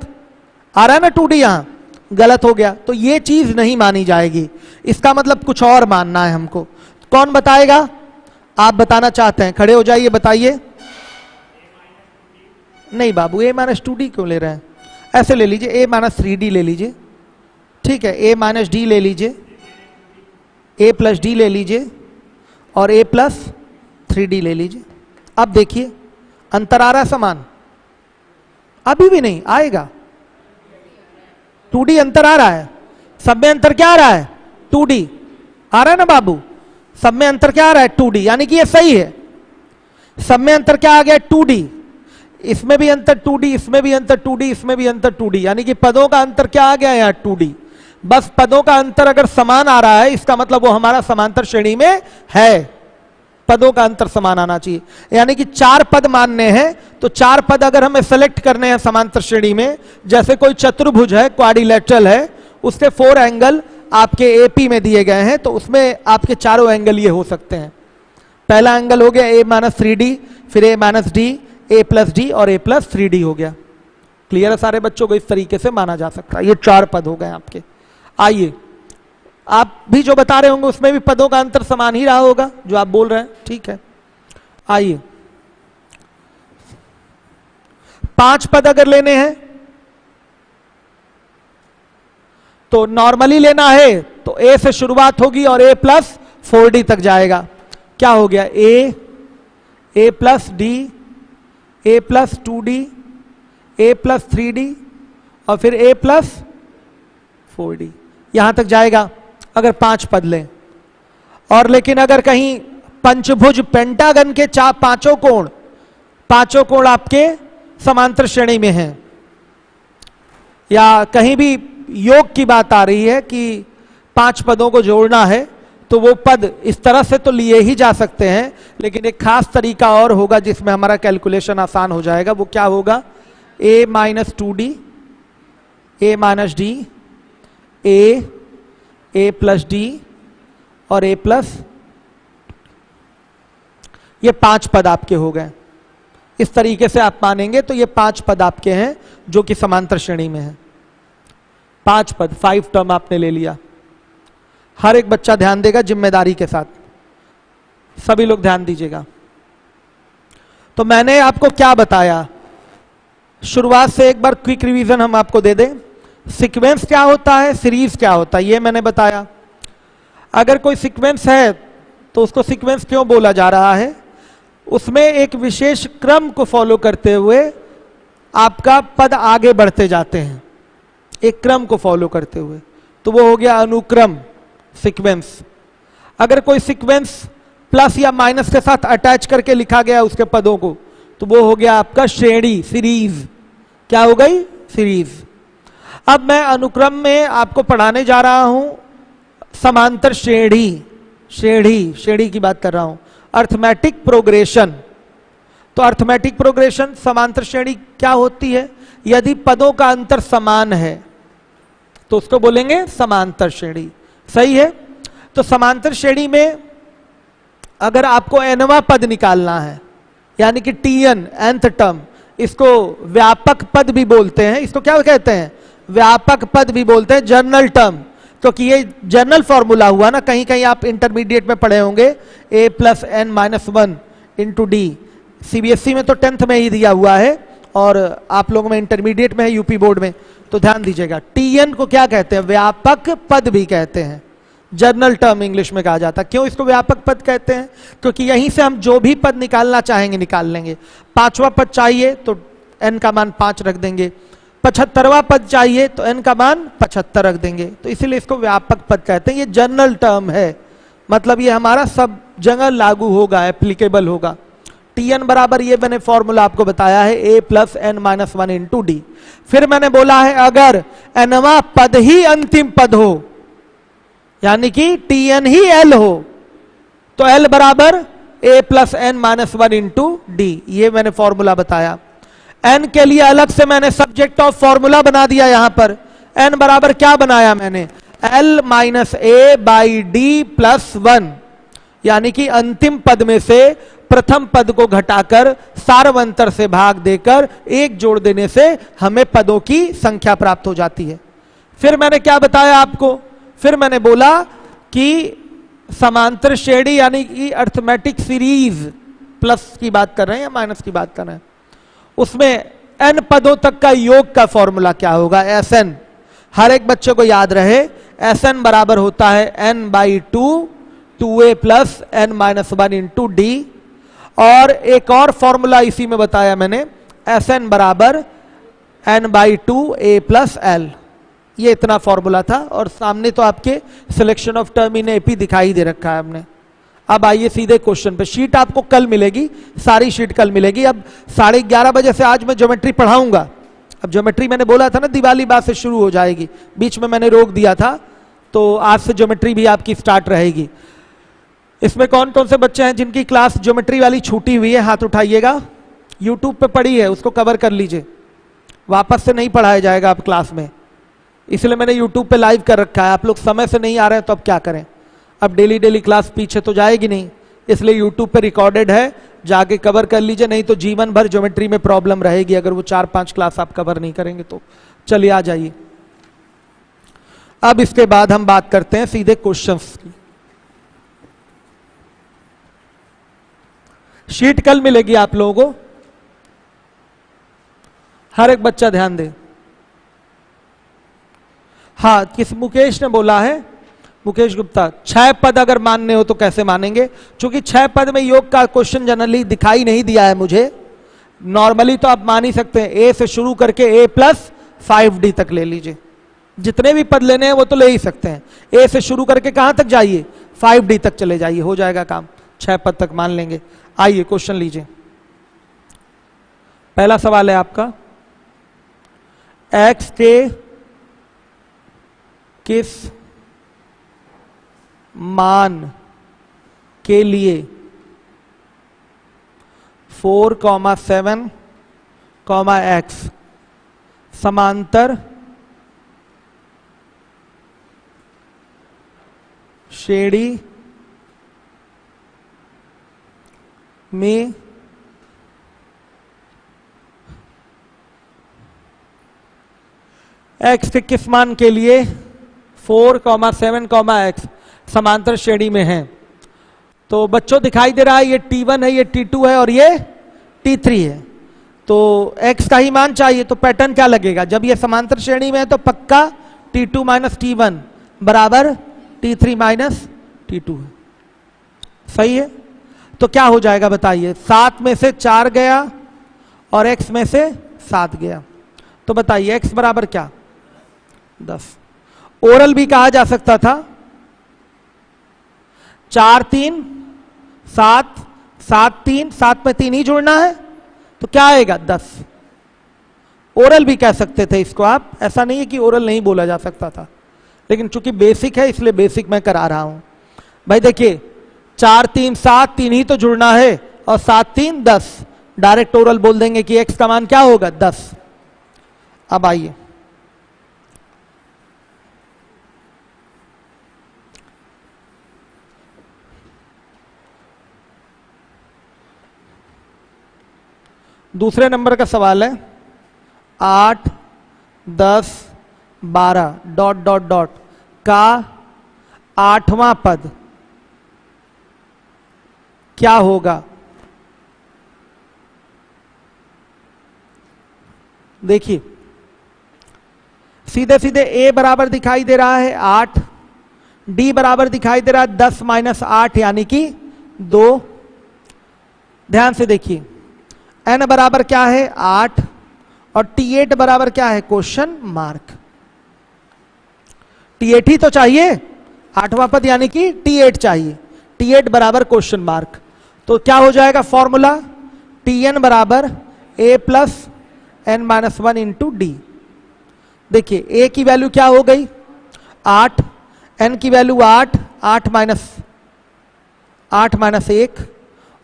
आ रहा है ना 2d, यहां गलत हो गया, तो ये चीज नहीं मानी जाएगी। इसका मतलब कुछ और मानना है हमको। कौन बताएगा? आप बताना चाहते हैं, खड़े हो जाइए बताइए। नहीं बाबू, a माइनस 2d क्यों ले रहे हैं? ऐसे ले लीजिए, a माइनस 3d ले लीजिए, ठीक है, a माइनस d ले लीजिए, a प्लस d ले लीजिए और a प्लस 3d ले लीजिए। अब देखिए अंतर आ रहा है समान? अभी भी नहीं आएगा, 2d अंतर आ रहा है, सब में अंतर क्या आ रहा है 2d आ रहा है ना बाबू, सब में अंतर क्या आ रहा है 2d, यानी कि ये सही है। सब में अंतर क्या आ गया 2d, इसमें भी अंतर 2d, इसमें भी अंतर 2d, इसमें भी अंतर 2d, यानी कि पदों का अंतर क्या आ गया यहाँ 2d। बस पदों का अंतर अगर समान आ रहा है इसका मतलब वो हमारा समांतर श्रेणी में है, पदों का अंतर समान आना चाहिए। यानी कि 4 पद मानने हैं, तो 4 पद अगर हमें सेलेक्ट करने हैं समांतर श्रेणी में, जैसे कोई चतुर्भुज है, क्वाड्रिलेटरल है, उसके 4 एंगल आपके एपी में दिए गए हैं, तो उसमें आपके चारों एंगल ये हो सकते हैं। पहला एंगल हो गया a माइनस 3d, फिर a minus d, a plus d और a प्लस 3d हो गया। क्लियर है सारे बच्चों को? इस तरीके से माना जा सकता है। ये 4 पद हो गए आपके। आइए, आप भी जो बता रहे होंगे उसमें भी पदों का अंतर समान ही रहा होगा जो आप बोल रहे हैं, ठीक है। आइए, 5 पद अगर लेने हैं तो नॉर्मली लेना है तो a से शुरुआत होगी और a प्लस 4d तक जाएगा। क्या हो गया a plus d, a plus 2d, a plus 3d और फिर a प्लस 4d, यहां तक जाएगा अगर 5 पद लें। और लेकिन अगर कहीं पंचभुज पेंटागन के पांचों कोण आपके समांतर श्रेणी में हैं, या कहीं भी योग की बात आ रही है कि 5 पदों को जोड़ना है, तो वो पद इस तरह से तो लिए ही जा सकते हैं, लेकिन एक खास तरीका और होगा जिसमें हमारा कैलकुलेशन आसान हो जाएगा। वो क्या होगा? a minus 2d, a minus d, a plus d और a प्लस, ये 5 पद आपके हो गए। इस तरीके से आप मानेंगे तो ये 5 पद आपके हैं जो कि समांतर श्रेणी में है। 5 पद, 5 टर्म आपने ले लिया। हर एक बच्चा ध्यान देगा जिम्मेदारी के साथ, सभी लोग ध्यान दीजिएगा। तो मैंने आपको क्या बताया, शुरुआत से एक बार क्विक रिवीजन हम आपको दे दें। सीक्वेंस क्या होता है, सीरीज क्या होता है, ये मैंने बताया। अगर कोई सीक्वेंस है तो उसको सीक्वेंस क्यों बोला जा रहा है? उसमें एक विशेष क्रम को फॉलो करते हुए आपका पद आगे बढ़ते जाते हैं, एक क्रम को फॉलो करते हुए, तो वो हो गया अनुक्रम, सीक्वेंस। अगर कोई सीक्वेंस प्लस या माइनस के साथ अटैच करके लिखा गया उसके पदों को, तो वो हो गया आपका श्रेणी, सीरीज। क्या हो गई? सीरीज। अब मैं अनुक्रम में आपको पढ़ाने जा रहा हूं समांतर श्रेणी की बात कर रहा हूं, अर्थमेटिक प्रोग्रेशन। तो अर्थमेटिक प्रोग्रेशन समांतर श्रेणी क्या होती है? यदि पदों का अंतर समान है तो उसको बोलेंगे समांतर श्रेणी। सही है? तो समांतर श्रेणी में अगर आपको nवां पद निकालना है, यानी कि tn, nth टर्म, इसको व्यापक पद भी बोलते हैं। इसको क्या कहते हैं? व्यापक पद भी बोलते हैं, जनरल टर्म, क्योंकि ये जनरल फॉर्मूला हुआ ना। कहीं कहीं आप इंटरमीडिएट में पढ़े होंगे a plus n minus 1 into D. CBSE में तो 10th में ही दिया हुआ है और आप लोगों में इंटरमीडिएट में है, यूपी बोर्ड में, तो ध्यान दीजिएगा। tn को क्या कहते हैं? व्यापक पद भी कहते हैं, जनरल टर्म इंग्लिश में कहा जाता है। क्यों इसको व्यापक पद कहते हैं? क्योंकि यहीं से हम जो भी पद निकालना चाहेंगे निकाल लेंगे। 5वां पद चाहिए तो n का मान 5 रख देंगे, 75वां पद चाहिए तो n का मान 75 रख देंगे। तो इसीलिए इसको व्यापक पद कहते हैं। ये जनरल टर्म है, मतलब ये हमारा सब जगह लागू होगा, एप्लीकेबल होगा। tn बराबर ये मैंने फॉर्मूला आपको बताया है, a plus n minus 1 into D. फिर मैंने बोला है अगर nवां पद ही अंतिम पद हो, यानी कि tn ही l हो, तो l बराबर a plus n minus 1 into D. ये मैंने फॉर्मूला बताया। n के लिए अलग से मैंने सब्जेक्ट ऑफ फॉर्मूला बना दिया। यहां पर n बराबर क्या बनाया मैंने? l minus a by D plus 1, यानी कि अंतिम पद में से प्रथम पद को घटाकर सार्वंतर से भाग देकर एक जोड़ देने से हमें पदों की संख्या प्राप्त हो जाती है। फिर मैंने क्या बताया आपको, फिर मैंने बोला कि समांतर श्रेणी यानी कि अर्थमेटिक सीरीज, प्लस की बात कर रहे हैं या माइनस की बात कर रहे हैं, उसमें n पदों तक का योग का फॉर्मूला क्या होगा, Sn। हर एक बच्चे को याद रहे Sn बराबर होता है n/2 2a plus n-1 into D. और एक और फॉर्मूला इसी में बताया मैंने, Sn बराबर n/2 a प्लस l। ये इतना फॉर्मूला था और सामने तो आपके selection of term in AP दिखाई दे रखा है हमने। अब आइए सीधे क्वेश्चन पे। शीट आपको कल मिलेगी, सारी शीट कल मिलेगी। अब 11:30 बजे से आज मैं ज्योमेट्री पढ़ाऊंगा। अब ज्योमेट्री मैंने बोला था ना दिवाली बाद से शुरू हो जाएगी, बीच में मैंने रोक दिया था, तो आज से ज्योमेट्री भी आपकी स्टार्ट रहेगी। इसमें कौन कौन से बच्चे हैं जिनकी क्लास ज्योमेट्री वाली छूटी हुई है, हाथ उठाइएगा। यूट्यूब पे पढ़ी है उसको कवर कर लीजिए, वापस से नहीं पढ़ाया जाएगा आप क्लास में, इसलिए मैंने यूट्यूब पे लाइव कर रखा है। आप लोग समय से नहीं आ रहे हैं तो अब क्या करें, अब डेली क्लास पीछे तो जाएगी नहीं, इसलिए यूट्यूब पे रिकॉर्डेड है, जाके कवर कर लीजिए। नहीं तो जीवन भर ज्योमेट्री में प्रॉब्लम रहेगी अगर वो 4-5 क्लास आप कवर नहीं करेंगे तो। चलिए आ जाइए। अब इसके बाद हम बात करते हैं सीधे क्वेश्चंस की। शीट कल मिलेगी आप लोगों को, हर एक बच्चा ध्यान दे। हाँ, किस मुकेश ने बोला है, मुकेश गुप्ता, 6 पद अगर मानने हो तो कैसे मानेंगे? क्योंकि 6 पद में योग का क्वेश्चन जनरली दिखाई नहीं दिया है मुझे। नॉर्मली तो आप मान ही सकते हैं, ए से शुरू करके a प्लस 5d तक ले लीजिए, जितने भी पद लेने हैं वो तो ले ही सकते हैं। ए से शुरू करके कहां तक जाइए, 5d तक चले जाइए, हो जाएगा काम, 6 पद तक मान लेंगे। आइए क्वेश्चन लीजिए। पहला सवाल है आपका, x के किस मान के लिए 4,7, x समांतर श्रेणी में x के किस मान के लिए 4,7, x समांतर श्रेणी में है? तो बच्चों दिखाई दे रहा है ये T1 है, ये T2 है और ये T3 है, तो x का ही मान चाहिए। तो पैटर्न क्या लगेगा, जब ये समांतर श्रेणी में है तो पक्का T2 माइनस T1 बराबर T3 माइनस T2 है। सही है, तो क्या हो जाएगा बताइए, 7 में से 4 गया और x में से 7 गया, तो बताइए x बराबर क्या, 10। ओरल भी कहा जा सकता था, 4 3 7 7 3 7 में 3 ही जोड़ना है तो क्या आएगा 10। ओरल भी कह सकते थे इसको आप, ऐसा नहीं है कि ओरल नहीं बोला जा सकता था, लेकिन चूंकि बेसिक है इसलिए बेसिक मैं करा रहा हूं। भाई देखिए 4 3 7 3 ही तो जुड़ना है और 7 3 10, डायरेक्ट ओरल बोल देंगे कि x का मान क्या होगा 10। अब आइए दूसरे नंबर का सवाल है, 8 10 12 डॉट डॉट डॉट का 8वां पद क्या होगा? देखिए सीधे सीधे a बराबर दिखाई दे रहा है 8, d बराबर दिखाई दे रहा है 10 माइनस 8 यानी कि 2। ध्यान से देखिए n बराबर क्या है 8 और T8 बराबर क्या है क्वेश्चन मार्क। T8 ही तो चाहिए, 8वां पद यानी कि T8 चाहिए, T8 बराबर क्वेश्चन मार्क। तो क्या हो जाएगा फॉर्मूला, Tn बराबर a plus n-1 into D. देखिए a की वैल्यू क्या हो गई 8, n की वैल्यू 8, 8 माइनस 1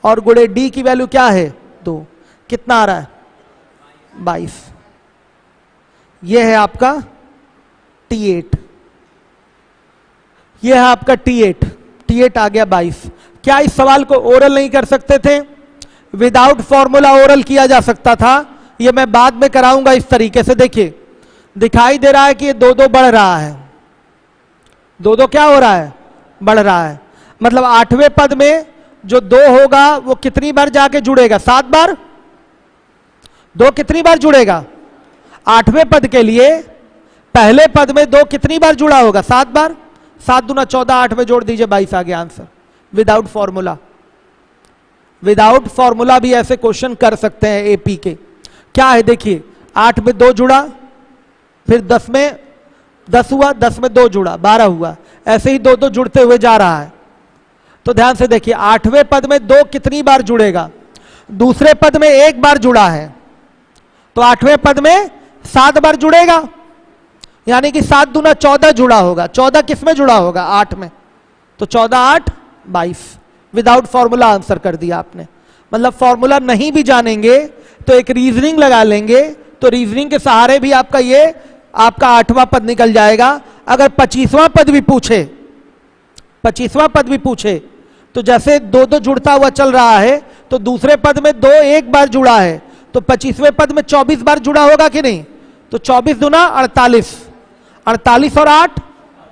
और गुणे d की वैल्यू क्या है 2, कितना आ रहा है 22। यह है आपका T8, यह है आपका T8 आ गया 22। क्या इस सवाल को ओरल नहीं कर सकते थे? विदाउट फॉर्मूला ओरल किया जा सकता था, ये मैं बाद में कराऊंगा इस तरीके से। देखिए दिखाई दे रहा है कि ये 2-2 बढ़ रहा है, 2-2 क्या हो रहा है? बढ़ रहा है। मतलब 8वें पद में जो 2 होगा वो कितनी बार जाके जुड़ेगा? 7 बार। 2 कितनी बार जुड़ेगा? 8वें पद के लिए पहले पद में 2 कितनी बार जुड़ा होगा? 7 बार। 7 दूना 14, 8 में जोड़ दीजिए 22 आ गया answer, without formula. Without formula भी ऐसे क्वेश्चन कर सकते हैं एपी के। क्या है देखिए, 8 में 2 जुड़ा, फिर 10 में 10 हुआ, 10 में 2 जुड़ा 12 हुआ, ऐसे ही 2-2 जुड़ते हुए जा रहा है। तो ध्यान से देखिए 8वें पद में 2 कितनी बार जुड़ेगा? दूसरे पद में 1 बार जुड़ा है, तो 8वें पद में 7 बार जुड़ेगा, यानी कि 7 दूना 14 जुड़ा होगा। 14 किस में जुड़ा होगा? 8 में। तो 14 8 22, विदाउट फॉर्मूला आंसर कर दिया आपने। मतलब फॉर्मूला नहीं भी जानेंगे तो एक रीजनिंग लगा लेंगे, तो रीजनिंग के सहारे भी आपका ये आपका 8वां पद निकल जाएगा। अगर 25वां पद भी पूछे, 25वां पद भी पूछे, तो जैसे 2-2 जुड़ता हुआ चल रहा है, तो दूसरे पद में 2 1 बार जुड़ा है, तो 25वें पद में 24 बार जुड़ा होगा कि नहीं? तो 24 दूना 48, 48 और 8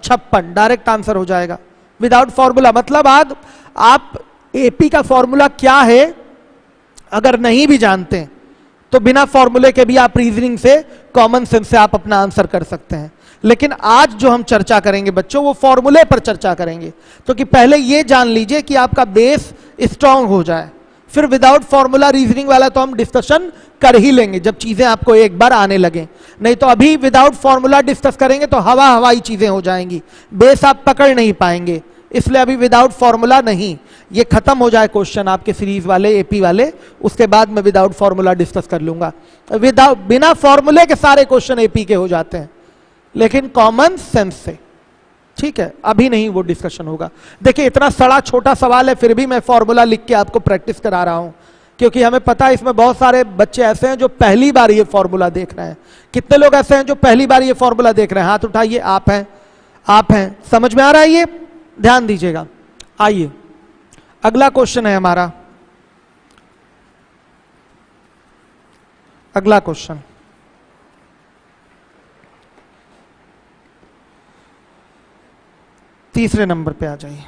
56, डायरेक्ट आंसर हो जाएगा विदाउट फॉर्मूला। मतलब आज आप एपी का फॉर्मूला क्या है अगर नहीं भी जानते तो बिना फॉर्मूले के भी आप रीजनिंग से, कॉमन सेंस से आप अपना आंसर कर सकते हैं। लेकिन आज जो हम चर्चा करेंगे बच्चों, वो फॉर्मूले पर चर्चा करेंगे, क्योंकि पहले ये जान लीजिए कि आपका बेस स्ट्रांग हो जाए, फिर विदाउट फॉर्मूला रीजनिंग वाला तो हम डिस्कशन कर ही लेंगे जब चीजें आपको एक बार आने लगे। नहीं तो अभी विदाउट फॉर्मूला डिस्कस करेंगे तो हवाई चीजें हो जाएंगी, बेस आप पकड़ नहीं पाएंगे। इसलिए अभी विदाउट फॉर्मूला नहीं, ये खत्म हो जाए क्वेश्चन आपके सीरीज वाले एपी वाले, उसके बाद मैं विदाउट फॉर्मूला डिस्कस कर लूंगा। विदाउट बिना फॉर्मूले के सारे क्वेश्चन एपी के हो जाते हैं, लेकिन कॉमन सेंस से, ठीक है, अभी नहीं वो डिस्कशन होगा। देखिए इतना सड़ा छोटा सवाल है, फिर भी मैं फॉर्मूला लिख के आपको प्रैक्टिस करा रहा हूं, क्योंकि हमें पता है इसमें बहुत सारे बच्चे ऐसे हैं जो पहली बार ये फॉर्मूला देख रहे हैं। कितने लोग ऐसे हैं जो पहली बार ये फॉर्मूला देख रहे हैं? हाथ उठाइए। आप हैं, आप हैं, समझ में आ रहा है ये? ध्यान दीजिएगा। आइए अगला क्वेश्चन है हमारा, अगला क्वेश्चन तीसरे नंबर पे आ जाइए।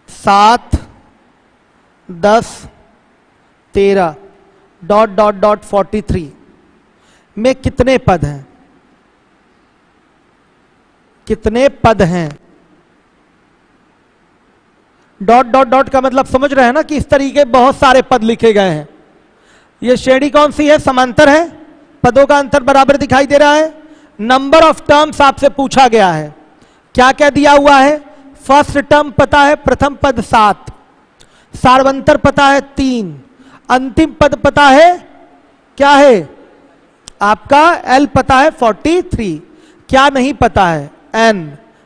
7 10 13 ... 43 में कितने पद हैं? कितने पद हैं? ... का मतलब समझ रहे हैं ना कि इस तरीके बहुत सारे पद लिखे गए हैं। ये श्रेणी कौन सी है? समांतर है, पदों का अंतर बराबर दिखाई दे रहा है। नंबर ऑफ टर्म्स आपसे पूछा गया है। क्या क्या दिया हुआ है? फर्स्ट टर्म पता है, प्रथम पद 7, सार्वंतर पता है 3, अंतिम पद पता है क्या है आपका? L पता है 43। क्या नहीं पता है? N,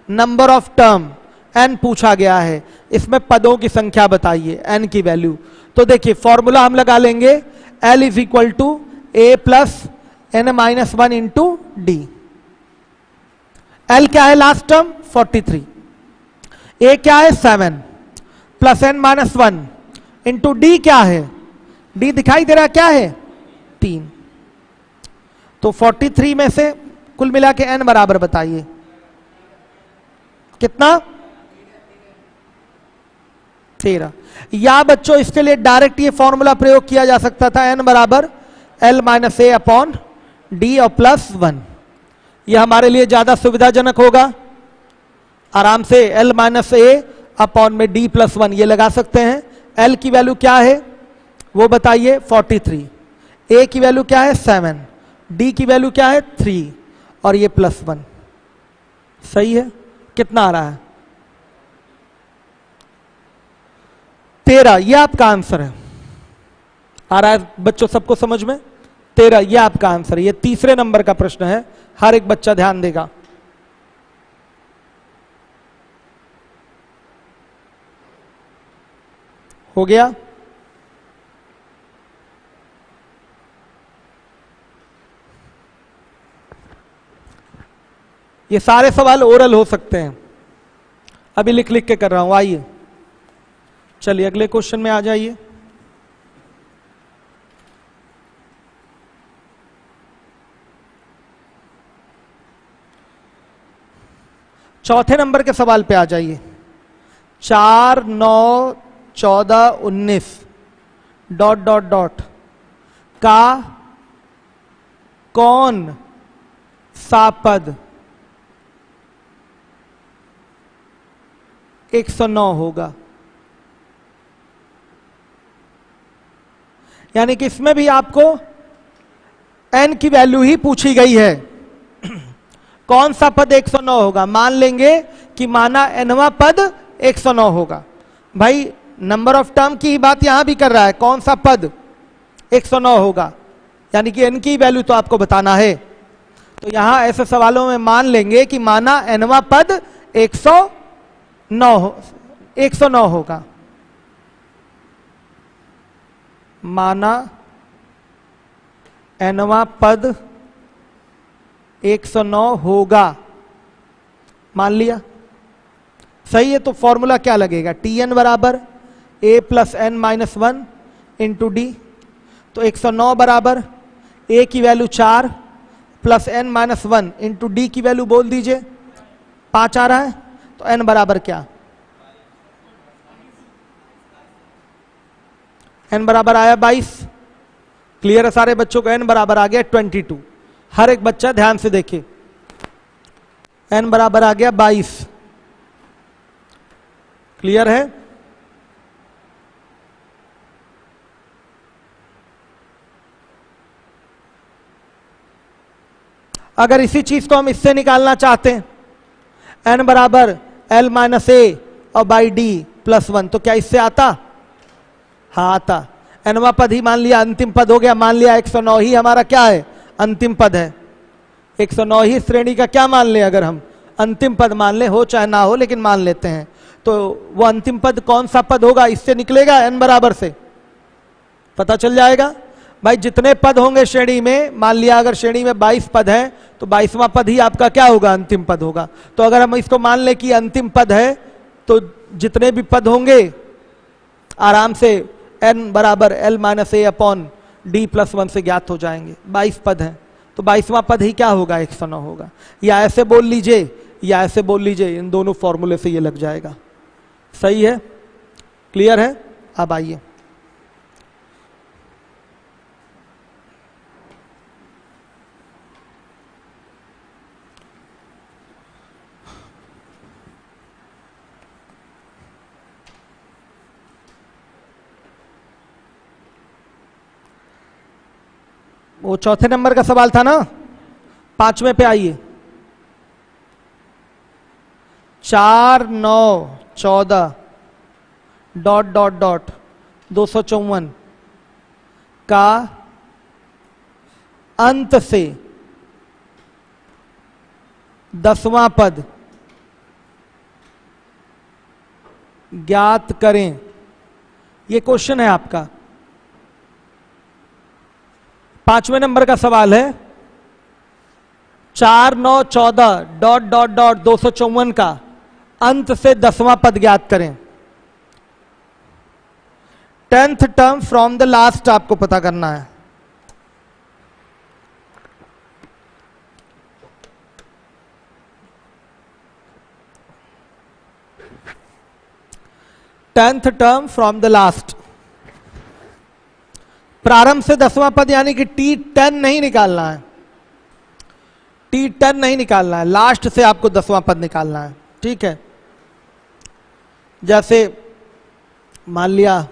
number of term N पूछा गया है, इसमें पदों की संख्या बताइए, N की वैल्यू। तो देखिए फॉर्मूला हम लगा लेंगे, L is equal to A plus N-1 into D। L क्या है लास्ट टर्म? 43। A क्या है? 7 प्लस N-1 इंटू D क्या है? D दिखाई दे रहा क्या है? 3। तो 43 में से कुल मिला के N बराबर बताइए कितना? 13। या बच्चों इसके लिए डायरेक्ट ये फॉर्मूला प्रयोग किया जा सकता था, N बराबर L minus A upon D और प्लस 1। यह हमारे लिए ज्यादा सुविधाजनक होगा। आराम से L माइनस A अपॉन में D प्लस 1 ये लगा सकते हैं। L की वैल्यू क्या है वो बताइए? 43। A की वैल्यू क्या है? 7। D की वैल्यू क्या है? 3 और ये प्लस 1। सही है? कितना आ रहा है? 13। ये आपका आंसर है। आ रहा है बच्चों सबको समझ में? 13 ये आपका आंसर है। ये तीसरे नंबर का प्रश्न है, हर एक बच्चा ध्यान देगा। हो गया? ये सारे सवाल ओरल हो सकते हैं, अभी लिख लिख के कर रहा हूं। आइए चलिए अगले क्वेश्चन में आ जाइए। चौथे नंबर के सवाल पे आ जाइए। 4, 9, 14, 19 डॉट डॉट डॉट का कौन सा पद 109 होगा? यानी कि इसमें भी आपको n की वैल्यू ही पूछी गई है। कौन सा पद 109 होगा? मान लेंगे कि माना nवां पद 109 होगा। भाई नंबर ऑफ टर्म की ही बात यहां भी कर रहा है। कौन सा पद 109 होगा, यानी कि n की वैल्यू तो आपको बताना है। तो यहां ऐसे सवालों में मान लेंगे कि माना nवां पद 109 होगा। माना nवां पद 109 होगा, मान लिया, सही है। तो फॉर्मूला क्या लगेगा? Tn बराबर a plus n minus 1 into D. तो 109 बराबर a की value 4 plus n minus 1 into D की वैल्यू बोल दीजिए 5 आ रहा है। तो n बराबर क्या? n बराबर आया 22। क्लियर है सारे बच्चों को? n बराबर आ गया 22। हर एक बच्चा ध्यान से देखिए, n बराबर आ गया 22। क्लियर है? अगर इसी चीज को हम इससे निकालना चाहते हैं, n बराबर l माइनस ए और बाई डी प्लस 1, तो क्या इससे आता? हाँ आता। nवां पद ही मान लिया अंतिम पद हो गया। मान लिया 109 ही हमारा क्या है? अंतिम पद है। 109 ही श्रेणी का क्या मान ले? अगर हम अंतिम पद मान ले, हो चाहे ना हो, लेकिन मान लेते हैं, तो वो अंतिम पद कौन सा पद होगा? इससे निकलेगा n बराबर से, पता चल जाएगा। भाई जितने पद होंगे श्रेणी में, मान लिया अगर श्रेणी में 22 पद हैं, तो 22वां पद ही आपका क्या होगा? अंतिम पद होगा। तो अगर हम इसको मान ले कि अंतिम पद है, तो जितने भी पद होंगे आराम से n बराबर l माइनस ए अपॉन डी प्लस 1 से ज्ञात हो जाएंगे। 22 पद हैं, तो 22वां पद ही क्या होगा? 109 होगा। या ऐसे बोल लीजिए या ऐसे बोल लीजिए, इन दोनों फॉर्मूले से ये लग जाएगा। सही है? क्लियर है? अब आइए वो चौथे नंबर का सवाल था ना, 5वें पे आइए। 4, 9, 14 डॉट डॉट डॉट 254 का अंत से 10वां पद ज्ञात करें। ये क्वेश्चन है आपका, 5वें नंबर का सवाल है। 4, 9, 14 डॉट डॉट डॉट 254 का अंत से 10वां पद ज्ञात करें। 10th term from the last आपको पता करना है। Tenth term from the last, प्रारंभ से 10वां पद, यानी कि T10 नहीं निकालना है। T10 नहीं निकालना है, लास्ट से आपको 10वां पद निकालना है। ठीक है? जैसे मान लिया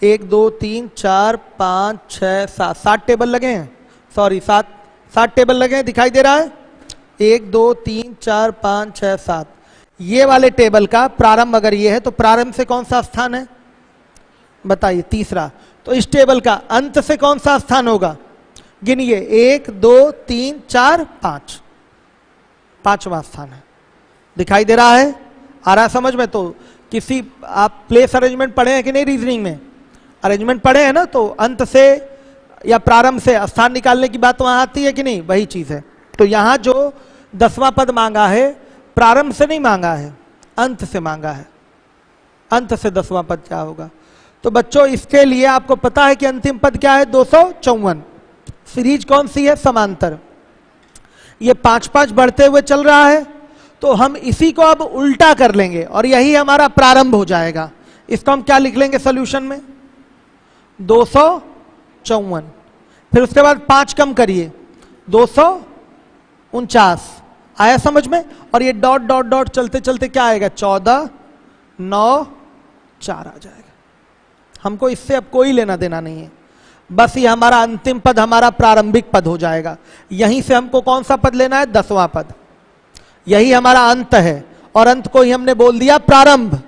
1, 2, 3, 4, 5, 6, 7 7 टेबल लगे हैं। सॉरी 7 टेबल लगे हैं, दिखाई दे रहा है? 1, 2, 3, 4, 5, 6, 7। ये वाले टेबल का प्रारंभ अगर ये है, तो प्रारंभ से कौन सा स्थान है? बताइए, तीसरा। तो इस टेबल का अंत से कौन सा स्थान होगा? गिनिए, 1, 2, 3, 4, 5, 5वां स्थान है। दिखाई दे रहा है? आ रहा है समझ में? तो किसी आप प्लेस अरेंजमेंट पढ़े हैं कि नहीं? रीजनिंग में अरेंजमेंट पढ़े हैं ना? तो अंत से या प्रारंभ से स्थान निकालने की बात वहां आती है कि नहीं? वही चीज है। तो यहां जो 10वां पद मांगा है प्रारंभ से नहीं मांगा है, अंत से मांगा है। अंत से 10वां पद क्या होगा? तो बच्चों इसके लिए आपको पता है कि अंतिम पद क्या है? 254। सीरीज कौन सी है? समांतर। ये 5-5 बढ़ते हुए चल रहा है, तो हम इसी को अब उल्टा कर लेंगे और यही हमारा प्रारंभ हो जाएगा। इसको हम क्या लिख लेंगे सॉल्यूशन में? 254। फिर उसके बाद 5 कम करिए, 249। आया समझ में? और ये डॉट डॉट डॉट चलते चलते क्या आएगा? 14, 9, 4 आ जाएगा। हमको इससे अब कोई लेना देना नहीं है, बस ये हमारा अंतिम पद हमारा प्रारंभिक पद हो जाएगा। यहीं से हमको कौन सा पद लेना है? 10वां पद। यही हमारा अंत है और अंत को ही हमने बोल दिया प्रारंभ।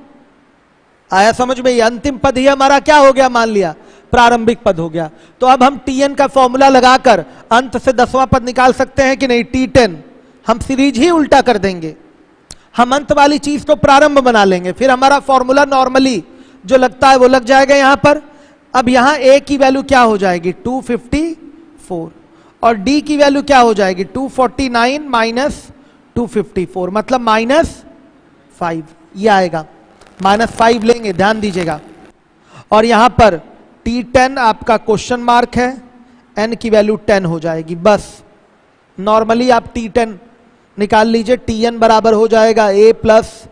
आया समझ में? ये अंतिम पद ही हमारा क्या हो गया? मान लिया प्रारंभिक पद हो गया। तो अब हम Tn का फॉर्मूला लगाकर अंत से 10वां पद निकाल सकते हैं कि नहीं? T10। हम सीरीज ही उल्टा कर देंगे, हम अंत वाली चीज को प्रारंभ बना लेंगे, फिर हमारा फॉर्मूला नॉर्मली जो लगता है वो लग जाएगा यहां पर। अब यहां A की वैल्यू क्या हो जाएगी? 254 और D की वैल्यू क्या हो जाएगी? 249 माइनस 254 मतलब -5। ये आएगा, -5 लेंगे, ध्यान दीजिएगा। और यहां पर T10 आपका क्वेश्चन मार्क है, n की वैल्यू 10 हो जाएगी। बस नॉर्मली आप T10 निकाल लीजिए, Tn बराबर हो जाएगा A plus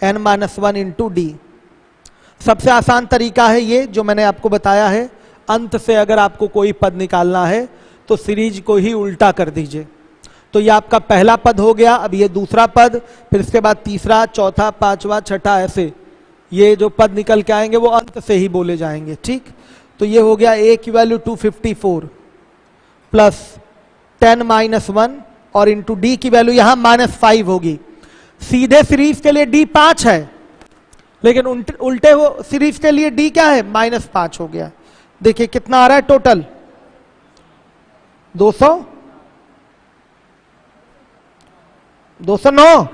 n-1 into D. सबसे आसान तरीका है ये जो मैंने आपको बताया है। अंत से अगर आपको कोई पद निकालना है तो सीरीज को ही उल्टा कर दीजिए। तो ये आपका पहला पद हो गया, अब ये दूसरा पद, फिर इसके बाद तीसरा, चौथा, पांचवा, छठा, ऐसे ये जो पद निकल के आएंगे वो अंत से ही बोले जाएंगे। ठीक, तो ये हो गया A की वैल्यू 254 प्लस 10-1 और इंटू D की वैल्यू यहां -5 होगी। सीधे सीरीज के लिए D 5 है, लेकिन उल्टे हो सीरीज के लिए D क्या है? -5 हो गया। देखिए कितना आ रहा है टोटल? 209।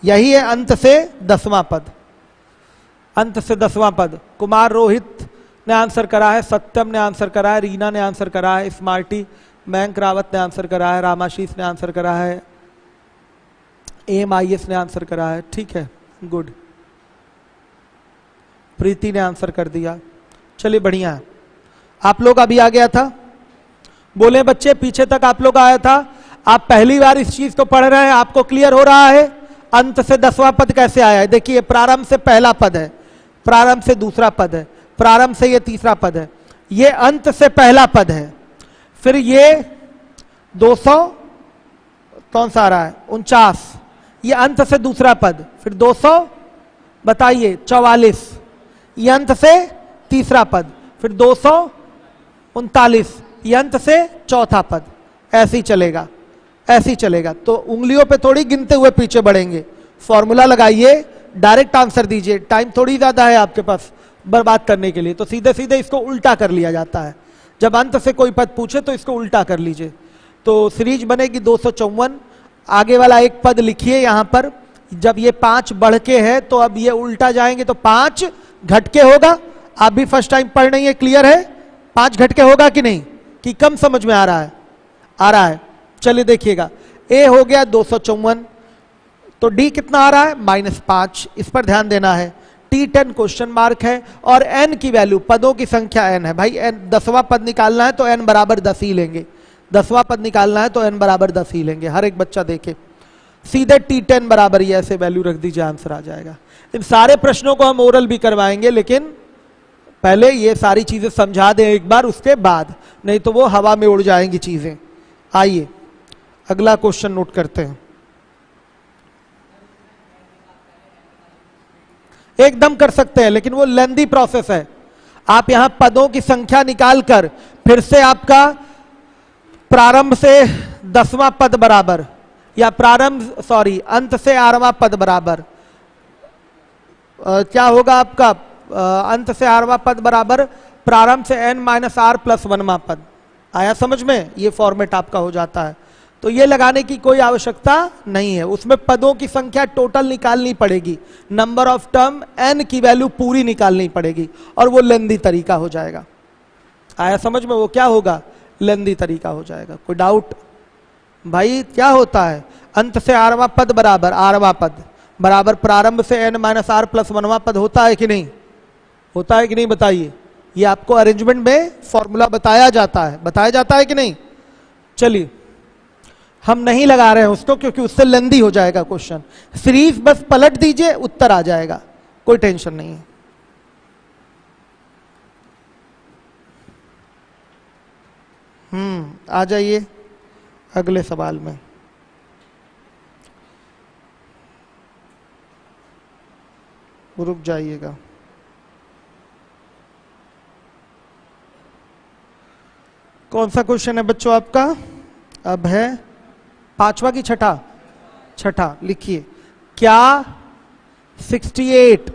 यही है अंत से 10वां पद। अंत से 10वां पद कुमार रोहित ने आंसर करा है, सत्यम ने आंसर करा है, रीना ने आंसर करा है, स्मार्टी मयंक रावत ने आंसर करा है, रामाशीष ने आंसर करा है, AMIS ने आंसर करा है। ठीक है, गुड। प्रीति ने आंसर कर दिया। चलिए बढ़िया है। आप लोग अभी आ गया था, बोले बच्चे पीछे तक आप लोग आया था। आप पहली बार इस चीज को पढ़ रहे हैं, आपको क्लियर हो रहा है अंत से 10वां पद कैसे आया है? देखिए प्रारंभ से पहला पद है, प्रारंभ से दूसरा पद है, प्रारंभ से ये तीसरा पद है, ये अंत से पहला पद है। फिर ये 200 कौन सा आ रहा है? 49, ये अंत से दूसरा पद। फिर 200 बताइए 44, ये अंत से तीसरा पद। फिर 239, ये अंत से चौथा पद। ऐसे ही चलेगा, ऐसे ही चलेगा। तो उंगलियों पे थोड़ी गिनते हुए पीछे बढ़ेंगे। फॉर्मूला लगाइए, डायरेक्ट आंसर दीजिए। टाइम थोड़ी ज्यादा है आपके पास बर्बाद करने के लिए, तो सीधे सीधे इसको उल्टा कर लिया जाता है। जब अंत से कोई पद पूछे तो इसको उल्टा कर लीजिए। तो सीरीज बनेगी 254। आगे वाला एक पद लिखिए यहां पर। जब ये 5 बढ़ के है तो अब ये उल्टा जाएंगे तो 5 घट के होगा। आप भी फर्स्ट टाइम पढ़ रही है, क्लियर है? 5 घट के होगा कि नहीं, कि कम समझ में आ रहा है? आ रहा है। चलिए देखिएगा, A हो गया 254, तो D कितना आ रहा है? -5। इस पर ध्यान देना है। T10 क्वेश्चन मार्क है और n की वैल्यू, पदों की संख्या n है भाई। n 10वां पद निकालना है तो n बराबर 10 ही लेंगे। 10वां पद निकालना है तो n बराबर 10 ही लेंगे। हर एक बच्चा देखे, सीधे T10 बराबर ही ऐसे वैल्यू रख दीजिए, आंसर आ जाएगा। इन सारे प्रश्नों को हम ओरल भी करवाएंगे, लेकिन पहले ये सारी चीजें समझा दें एक बार, उसके बाद, नहीं तो वो हवा में उड़ जाएंगी चीजें। आइए अगला क्वेश्चन नोट करते हैं। एकदम कर सकते हैं, लेकिन वो लेंदी प्रोसेस है। आप यहां पदों की संख्या निकालकर फिर से आपका प्रारंभ से 10वां पद बराबर, या अंत से 8वां पद बराबर, क्या होगा आपका? अंत से 8वां पद बराबर प्रारंभ से n-r + 1वां पद। आया समझ में? ये फॉर्मेट आपका हो जाता है। तो ये लगाने की कोई आवश्यकता नहीं है, उसमें पदों की संख्या टोटल निकालनी पड़ेगी, नंबर ऑफ टर्म n की वैल्यू पूरी निकालनी पड़ेगी, और वो लेंदी तरीका हो जाएगा। आया समझ में? वो क्या होगा? लेंदी तरीका हो जाएगा। कोई डाउट? भाई क्या होता है, अंत से आरवा पद बराबर आरवा पद बराबर प्रारंभ से n माइनस आर प्लस वनवा पद होता है कि नहीं? होता है कि नहीं बताइए? ये आपको अरेंजमेंट में फॉर्मूला बताया जाता है कि नहीं? चलिए हम नहीं लगा रहे हैं उसको क्योंकि उससे लेंदी हो जाएगा क्वेश्चन। सीरीज बस पलट दीजिए, उत्तर आ जाएगा, कोई टेंशन नहीं है। आ जाइए अगले सवाल में। रुक जाइएगा। कौन सा क्वेश्चन है बच्चों आपका? अब है पांचवा की छठा लिखिए। क्या 68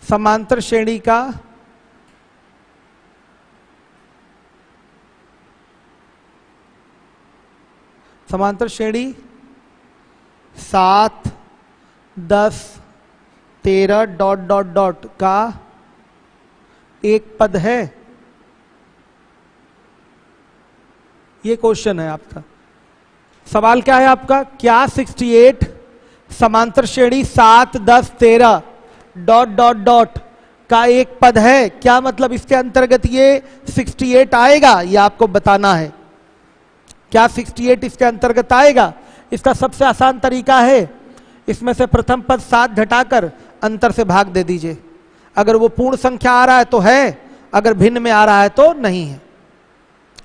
समांतर श्रेणी का समांतर श्रेणी 7, 10, 13 डॉट डॉट डॉट का एक पद है? ये क्वेश्चन है आपका। सवाल क्या है आपका? क्या 68 समांतर श्रेणी 7, 10, 13 डॉट डॉट डॉट का एक पद है? क्या मतलब इसके अंतर्गत ये 68 आएगा, ये आपको बताना है। क्या 68 इसके अंतर्गत आएगा? इसका सबसे आसान तरीका है, इसमें से प्रथम पद 7 घटाकर अंतर से भाग दे दीजिए। अगर वो पूर्ण संख्या आ रहा है तो है, अगर भिन्न में आ रहा है तो नहीं है।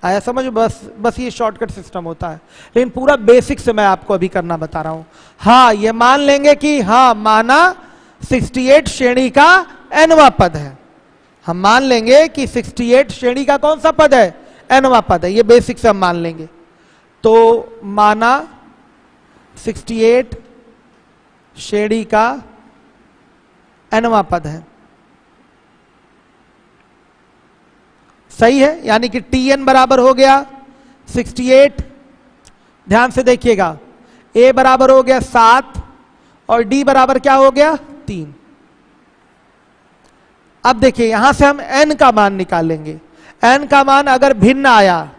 आया समझ? बस ये शॉर्टकट सिस्टम होता है, लेकिन पूरा बेसिक से मैं आपको अभी करना बता रहा हूं। हाँ, ये मान लेंगे कि हाँ माना 68 श्रेणी का nवां पद है। हम मान लेंगे कि 68 श्रेणी का कौन सा पद है? nवां पद है। ये बेसिक से हम मान लेंगे। तो माना 68 श्रेणी का nवां पद है, सही है। यानी कि Tn बराबर हो गया 68, ध्यान से देखिएगा, A बराबर हो गया 7 और D बराबर क्या हो गया? 3। अब देखिए यहां से हम n का मान निकालेंगे। n का मान अगर भिन्न आया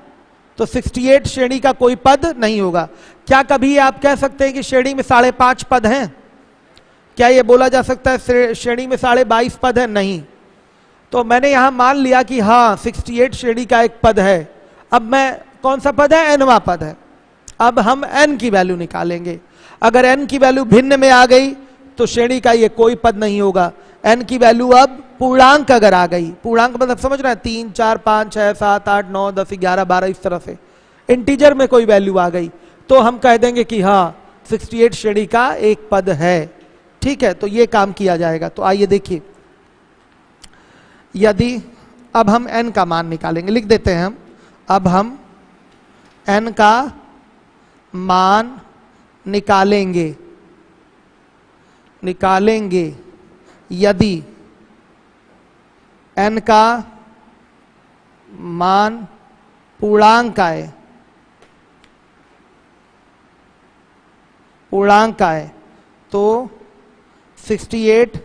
तो 68 श्रेणी का कोई पद नहीं होगा। क्या कभी आप कह सकते हैं कि श्रेणी में 5.5 पद हैं? क्या ये बोला जा सकता है श्रेणी में 22.5 पद है? नहीं। तो मैंने यहां मान लिया कि हाँ 68 श्रेणी का एक पद है। अब मैं कौन सा पद है? nवां पद है। अब हम n की वैल्यू निकालेंगे। अगर n की वैल्यू भिन्न में आ गई तो श्रेणी का ये कोई पद नहीं होगा। n की वैल्यू अब पूर्णांक अगर आ गई, पूर्णांक मतलब समझ रहे हैं 3, 4, 5, 6, 7, 8, 9, 10, 11, 12 इस तरह से इंटीजर में कोई वैल्यू आ गई तो हम कह देंगे कि हाँ 68 श्रेणी का एक पद है। ठीक है, तो ये काम किया जाएगा। तो आइए देखिए, यदि अब हम n का मान निकालेंगे, लिख देते हैं हम। अब हम n का मान निकालेंगे यदि n का मान पूर्णांक आए तो 68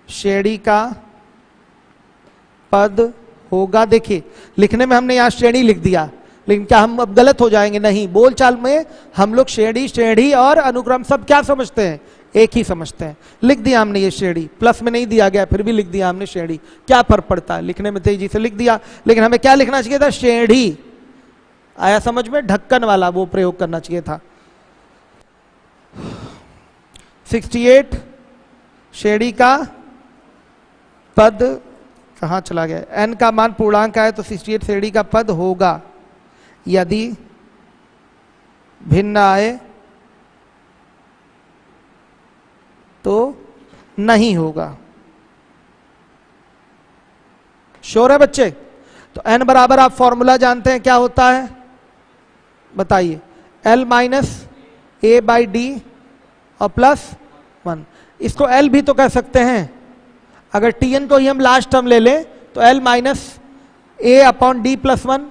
श्रेणी का पद होगा। देखिए लिखने में हमने यहां श्रेणी लिख दिया, लेकिन क्या हम अब गलत हो जाएंगे? नहीं। बोलचाल में हम लोग श्रेणी और अनुक्रम सब क्या समझते हैं? एक ही समझते हैं। लिख दिया हमने ये श्रेणी, प्लस में नहीं दिया गया फिर भी लिख दिया हमने श्रेणी। क्या फर्क पड़ता है? लिखने में तेजी से लिख दिया, लेकिन हमें क्या लिखना चाहिए था? श्रेणी। आया समझ में? ढक्कन वाला वो प्रयोग करना चाहिए था। 68 श्रेणी का पद कहां चला गया? n का मान पूर्णांक आए तो 68 श्रेणी का पद होगा। यदि भिन्न आए तो नहीं होगा। श्योर है बच्चे? तो n बराबर आप फॉर्मूला जानते हैं क्या होता है? बताइए। L minus a by D और प्लस 1। इसको L भी तो कह सकते हैं। अगर Tn को ही हम लास्ट टर्म ले लें तो L minus a upon D plus 1,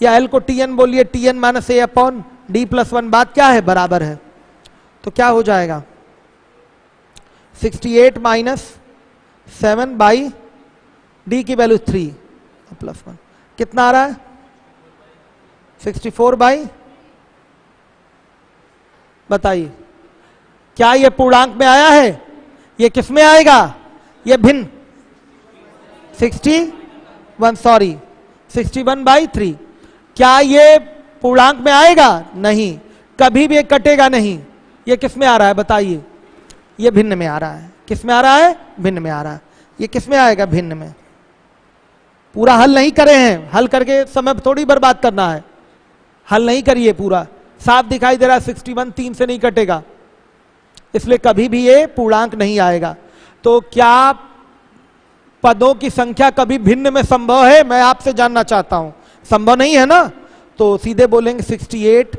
या L को Tn बोलिए, Tn minus a upon D plus 1। बात क्या है? बराबर है। तो क्या हो जाएगा? 68 माइनस 7 बाई डी की वैल्यू 3 प्लस 1 कितना आ रहा है? 64 बाई बताइए, क्या ये पूर्णांक में आया है? ये किस में आएगा? ये भिन्न 61, सॉरी 61/3। क्या ये पूर्णांक में आएगा? नहीं, कभी भी ये कटेगा नहीं। ये किस में आ रहा है बताइए? ये भिन्न में आ रहा है। किस में आ रहा है? भिन्न में आ रहा है। ये किस में आएगा? भिन्न में। पूरा हल नहीं करे हैं, हल करके समय थोड़ी बर्बाद करना है। हल नहीं करिए, पूरा साफ दिखाई दे रहा है 61 3 से नहीं कटेगा, इसलिए कभी भी ये पूर्णांक नहीं आएगा। तो क्या पदों की संख्या कभी भिन्न में संभव है? मैं आपसे जानना चाहता हूं। संभव नहीं है ना, तो सीधे बोलेंगे 68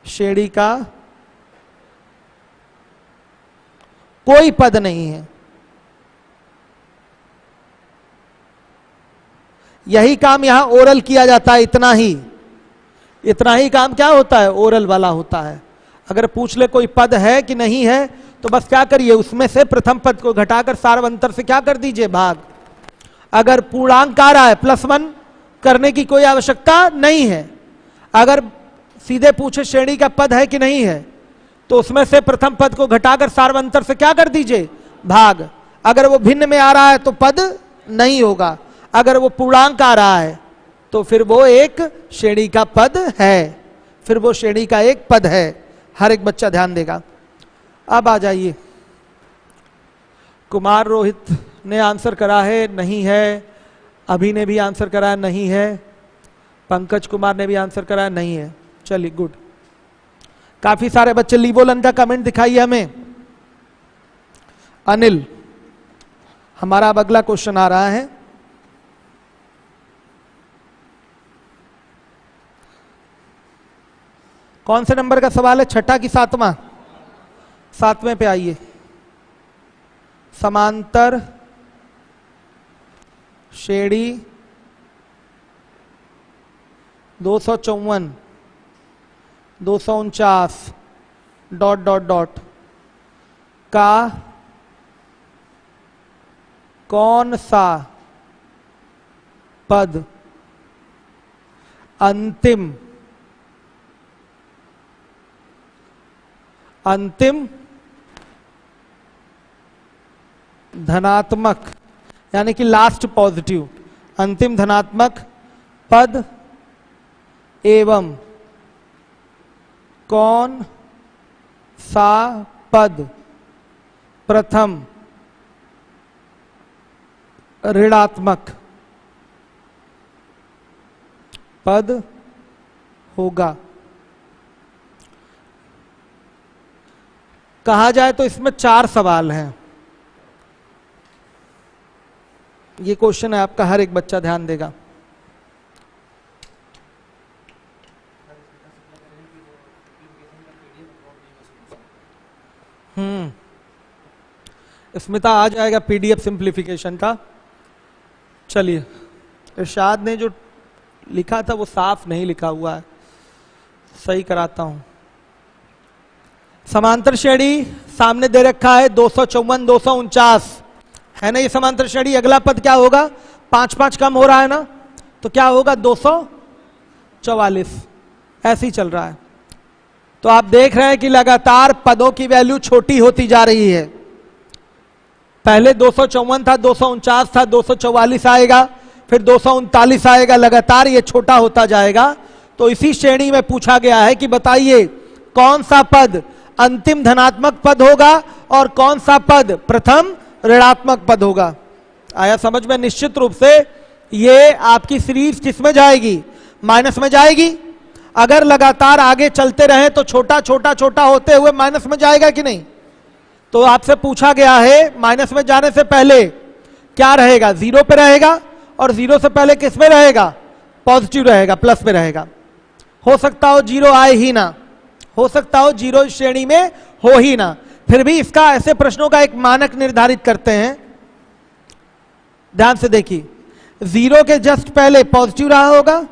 श्रेणी का कोई पद नहीं है। यही काम यहां ओरल किया जाता है, इतना ही काम क्या होता है? ओरल वाला होता है। अगर पूछ ले कोई पद है कि नहीं है, तो बस क्या करिए, उसमें से प्रथम पद को घटाकर सार्वंतर से क्या कर दीजिए? भाग। अगर पूर्णांक आ रहा है +1 करने की कोई आवश्यकता नहीं है। अगर सीधे पूछे श्रेणी का पद है कि नहीं है, तो उसमें से प्रथम पद को घटाकर सार्वंतर से क्या कर दीजिए? भाग। अगर वो भिन्न में आ रहा है तो पद नहीं होगा, अगर वो पूर्णांक आ रहा है तो फिर वो एक श्रेणी का पद है, फिर वो श्रेणी का एक पद है। हर एक बच्चा ध्यान देगा। अब आ जाइए, कुमार रोहित ने आंसर करा है, नहीं है। अभी ने भी आंसर करा है, नहीं है। पंकज कुमार ने भी आंसर करा है, नहीं है। चलिए, गुड। काफी सारे बच्चे लीवोलन का कमेंट दिखाइए हमें। अनिल, हमारा अब अगला क्वेश्चन आ रहा है। कौन से नंबर का सवाल है? छठा कि सातवां? सातवें पे आइए। समांतर श्रेणी 254 249 ... का कौन सा पद अंतिम धनात्मक, यानी कि लास्ट पॉजिटिव, अंतिम धनात्मक पद एवं कौन सा पद प्रथम ऋणात्मक पद होगा? कहा जाए तो इसमें 4 सवाल हैं। ये क्वेश्चन है आपका, हर एक बच्चा ध्यान देगा। स्मिता आ जाएगा पीडीएफ सिंप्लीफिकेशन का। चलिए, इरशाद ने जो लिखा था वो साफ नहीं लिखा हुआ है, सही कराता हूं। समांतर श्रेणी सामने दे रखा है 254 249 है ना, ये समांतर श्रेणी। अगला पद क्या होगा? 5 5 कम हो रहा है ना, तो क्या होगा? 244। ऐसे ही चल रहा है। तो आप देख रहे हैं कि लगातार पदों की वैल्यू छोटी होती जा रही है। पहले 254 था, 249 था, 244 आएगा, फिर 239 आएगा, लगातार ये छोटा होता जाएगा। तो इसी श्रेणी में पूछा गया है कि बताइए कौन सा पद अंतिम धनात्मक पद होगा और कौन सा पद प्रथम ऋणात्मक पद होगा। आया समझ में? निश्चित रूप से ये आपकी सीरीज किस में जाएगी? माइनस में जाएगी। अगर लगातार आगे चलते रहे तो छोटा छोटा छोटा होते हुए माइनस में जाएगा कि नहीं? तो आपसे पूछा गया है माइनस में जाने से पहले क्या रहेगा? 0 पे रहेगा, और 0 से पहले किस में रहेगा? पॉजिटिव रहेगा, प्लस में रहेगा। हो सकता हो 0 आए ही ना, हो सकता हो 0 श्रेणी में हो ही ना। फिर भी इसका ऐसे प्रश्नों का एक मानक निर्धारित करते हैं। ध्यान से देखिए, 0 के जस्ट पहले पॉजिटिव रहा होगा,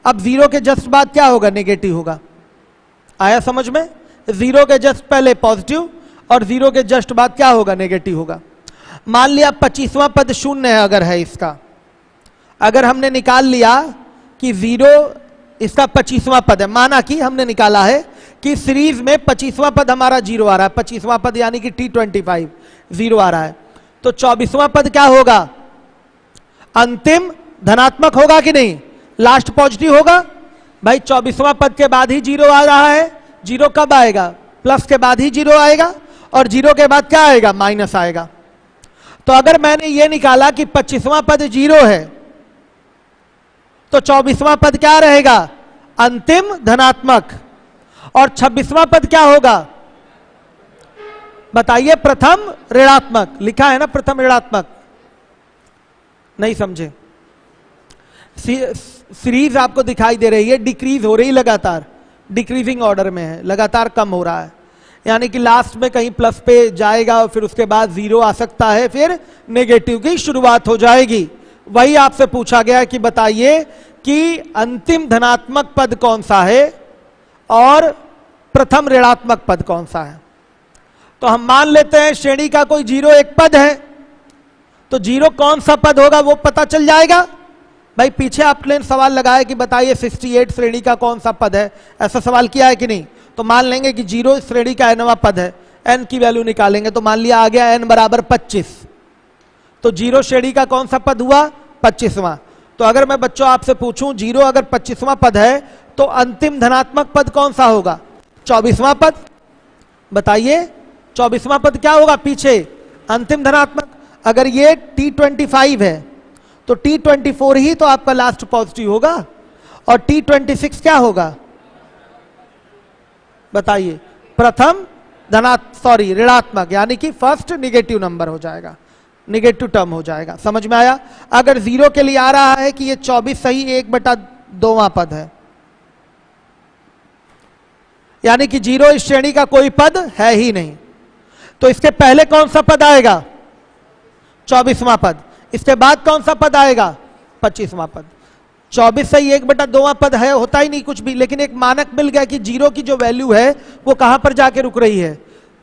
अब 0 के जस्ट बाद क्या होगा? नेगेटिव होगा। आया समझ में? 0 के जस्ट पहले पॉजिटिव और 0 के जस्ट बाद क्या होगा? नेगेटिव होगा। मान लिया 25वां पद शून्य है, अगर है इसका, अगर हमने निकाल लिया कि 0 इसका 25वां पद है, माना कि हमने निकाला है कि सीरीज में 25वां पद हमारा 0 आ रहा है, 25वां पद यानी कि T25 0 आ रहा है, तो 24वां पद क्या होगा? अंतिम धनात्मक होगा कि नहीं? लास्ट पॉजिटिव होगा। भाई 24वां पद के बाद ही 0 आ रहा है, 0 कब आएगा? प्लस के बाद ही 0 आएगा, और 0 के बाद क्या आएगा? माइनस आएगा। तो अगर मैंने ये निकाला कि 25वां पद 0 है, तो 24वां पद क्या रहेगा? अंतिम धनात्मक। और 26वां पद क्या होगा? बताइए। प्रथम ऋणात्मक। लिखा है ना प्रथम ऋणात्मक, नहीं समझे? सीरीज आपको दिखाई दे रही है, डिक्रीज हो रही, लगातार डिक्रीजिंग ऑर्डर में है, लगातार कम हो रहा है, यानी कि लास्ट में कहीं प्लस पे जाएगा और फिर उसके बाद 0 आ सकता है, फिर नेगेटिव की शुरुआत हो जाएगी। वही आपसे पूछा गया कि बताइए कि अंतिम धनात्मक पद कौन सा है और प्रथम ऋणात्मक पद कौन सा है। तो हम मान लेते हैं श्रेणी का कोई 0 एक पद है, तो 0 कौन सा पद होगा वो पता चल जाएगा। भाई पीछे आपने सवाल लगाया कि बताइए 68 श्रेणी का कौन सा पद है, ऐसा सवाल किया है कि नहीं? तो मान लेंगे कि 0 श्रेणी का nवां पद है, n की वैल्यू निकालेंगे, तो मान लिया आ गया n बराबर 25, तो 0 श्रेणी का कौन सा पद हुआ? 25वां। तो अगर मैं बच्चों आपसे पूछूं 0 अगर 25वां पद है, तो अंतिम धनात्मक पद कौन सा होगा? 24वां पद। बताइए 24वां पद क्या होगा पीछे? अंतिम धनात्मक। अगर ये T25 है तो T24 ही तो आपका लास्ट पॉजिटिव होगा, और T26 क्या होगा? बताइए। प्रथम ऋणात्मक, यानी कि फर्स्ट निगेटिव नंबर हो जाएगा, निगेटिव टर्म हो जाएगा। समझ में आया? अगर 0 के लिए आ रहा है कि ये 24 सही 1/2वां पद है, यानी कि 0 इस श्रेणी का कोई पद है ही नहीं, तो इसके पहले कौन सा पद आएगा? 24वां पद। इसके बाद कौन सा पद आएगा? 25वां पद। 24 सही 1/2वां पद है, होता ही नहीं कुछ भी, लेकिन एक मानक मिल गया कि 0 की जो वैल्यू है वो कहां पर जाके रुक रही है?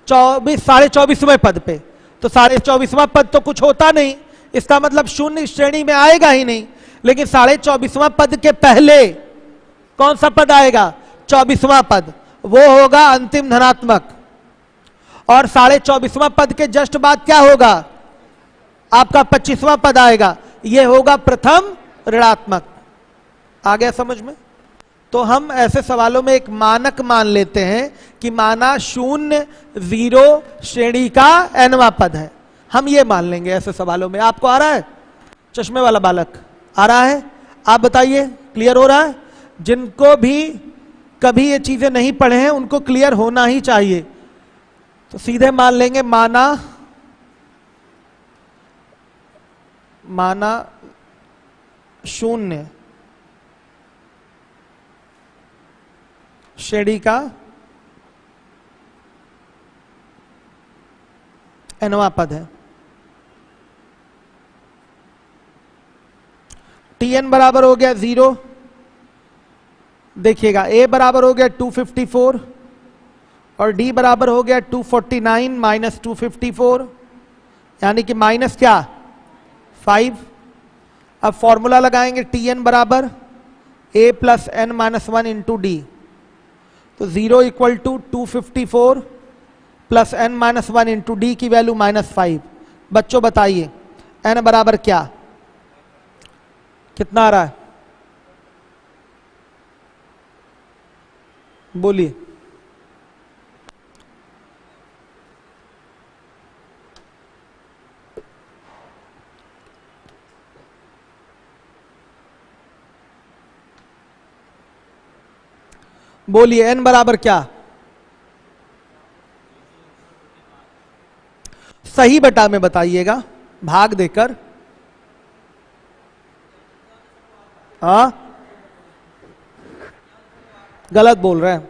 24.5वें पद पे। तो 24.5वां पद तो कुछ होता नहीं, इसका मतलब शून्य इस श्रेणी में आएगा ही नहीं। लेकिन 24.5वां पद के पहले कौन सा पद आएगा? 24वां पद, वो होगा अंतिम धनात्मक। और 24.5वां पद के जस्ट बाद क्या होगा? आपका 25वां पद आएगा, ये होगा प्रथम ऋणात्मक। आ गया समझ में? तो हम ऐसे सवालों में एक मानक मान लेते हैं कि माना 0 0 श्रेणी का nवां पद है, हम ये मान लेंगे ऐसे सवालों में। आपको आ रहा है? चश्मे वाला बालक आ रहा है? आप बताइए, क्लियर हो रहा है? जिनको भी कभी ये चीजें नहीं पढ़े हैं उनको क्लियर होना ही चाहिए। तो सीधे मान लेंगे माना 0 श्रेणी का nवां पद है। Tn बराबर हो गया 0। देखिएगा A बराबर हो गया 254 और D बराबर हो गया 249 माइनस 254, यानी कि माइनस क्या? 5। अब फॉर्मूला लगाएंगे Tn बराबर A plus n minus 1 into D, तो 0 equal to 254 plus n minus 1 into D की वैल्यू -5। बच्चों बताइए n बराबर क्या, कितना आ रहा है? बोलिए। बोलिए n बराबर क्या? सही बटा में बताइएगा, भाग देकर। हाँ गलत बोल रहे हैं,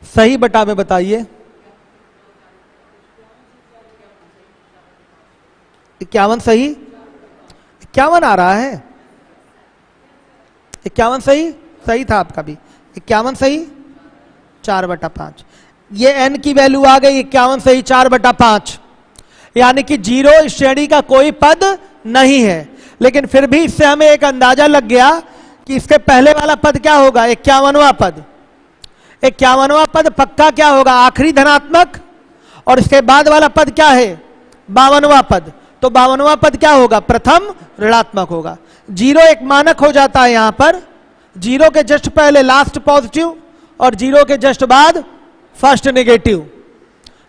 सही बटा में बताइए। 51 सही, 51 आ रहा है। 51 सही, सही था आपका भी। 51 सही 4/5, ये n की वैल्यू आ गई 51 सही 4/5, यानी कि 0 इस श्रेणी का कोई पद नहीं है। लेकिन फिर भी इससे हमें एक अंदाजा लग गया कि इसके पहले वाला पद क्या होगा, 51वां पद। 51वां पद पक्का क्या होगा, आखिरी धनात्मक, और इसके बाद वाला पद क्या है, 52वां पद। तो 52वां पद क्या होगा, प्रथम ऋणात्मक होगा। 0 एक मानक हो जाता है यहां पर, 0 के जस्ट पहले लास्ट पॉजिटिव और 0 के जस्ट बाद फर्स्ट नेगेटिव।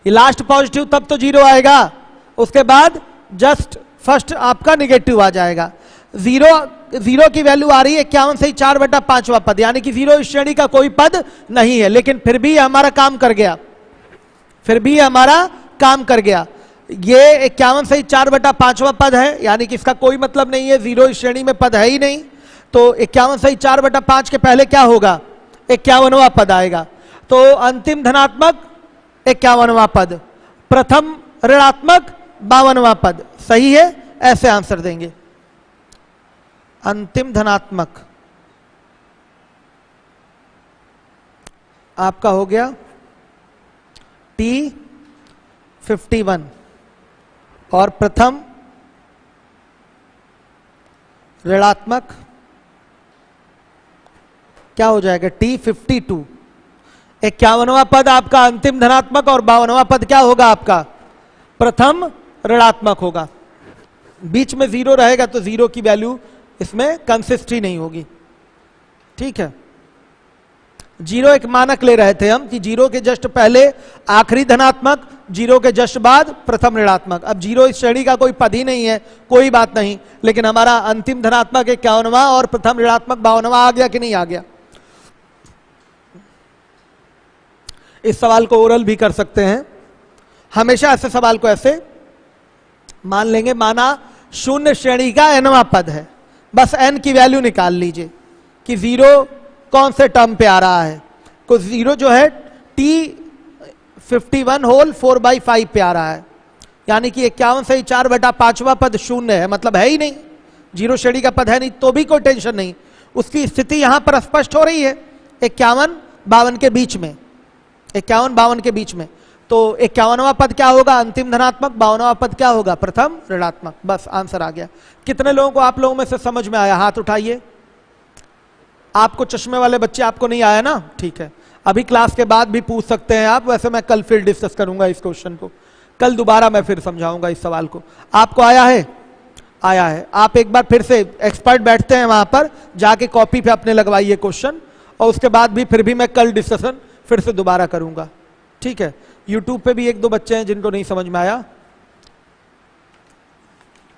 ये लास्ट पॉजिटिव तब तो 0 आएगा, उसके बाद जस्ट फर्स्ट आपका नेगेटिव आ जाएगा। 0 की वैल्यू आ रही है 51 से 4/5वां पद, यानी कि 0 इस श्रेणी का कोई पद नहीं है, लेकिन फिर भी हमारा काम कर गया, फिर भी हमारा काम कर गया। ये 51 से 4/5वां पद है, यानी कि इसका कोई मतलब नहीं है, 0 इस श्रेणी में पद है ही नहीं। तो 51 से 4/5 के पहले क्या होगा, 51वां पद आएगा। तो अंतिम धनात्मक 51वां पद, प्रथम ऋणात्मक 52वां पद। सही है, ऐसे आंसर देंगे। अंतिम धनात्मक आपका हो गया T51 और प्रथम ऋणात्मक क्या हो जाएगा, T52। 51वां पद आपका अंतिम धनात्मक और 52वां पद क्या होगा आपका, प्रथम ऋणात्मक होगा। बीच में 0 रहेगा तो 0 की वैल्यू इसमें कंसिस्ट ही नहीं होगी। ठीक है, 0 एक मानक ले रहे थे हम कि 0 के जस्ट पहले आखिरी धनात्मक, 0 के जस्ट बाद प्रथम ऋणात्मक। अब 0 इस श्रेणी का कोई पद ही नहीं है, कोई बात नहीं, लेकिन हमारा अंतिम धनात्मक 51वां और प्रथम ऋणात्मक 52वां आ गया कि नहीं आ गया। इस सवाल को ओरल भी कर सकते हैं, हमेशा ऐसे सवाल को ऐसे मान लेंगे, माना शून्य श्रेणी का nवां पद है, बस n की वैल्यू निकाल लीजिए कि 0 कौन से टर्म पे आ रहा है। को 0 जो है T51 होल 4/5 पे आ रहा है, यानी कि 51 से 4/5वां पद शून्य है, मतलब है ही नहीं, 0 श्रेणी का पद है नहीं, तो भी कोई टेंशन नहीं। उसकी स्थिति यहां पर स्पष्ट हो रही है 51-52 के बीच में, 51-52 के बीच में। तो 51वां पद क्या होगा, अंतिम धनात्मक, 52वां पद क्या होगा, प्रथम ऋणात्मक। बस आंसर आ गया। कितने लोगों को आप लोगों में से समझ में आया, हाथ उठाइए। आपको चश्मे वाले बच्चे, आपको नहीं आया ना, ठीक है, अभी क्लास के बाद भी पूछ सकते हैं आप। वैसे मैं कल फिर डिस्कस करूंगा इस क्वेश्चन को, कल दोबारा मैं फिर समझाऊंगा इस सवाल को। आपको आया है, आया है, आप एक बार फिर से, एक्सपर्ट बैठते हैं वहां पर, जाके कॉपी पे अपने लगवाइए क्वेश्चन, और उसके बाद भी फिर भी मैं कल डिस्कशन फिर से दोबारा करूंगा। ठीक है, यूट्यूब पे भी 1-2 बच्चे हैं जिनको नहीं समझ में आया।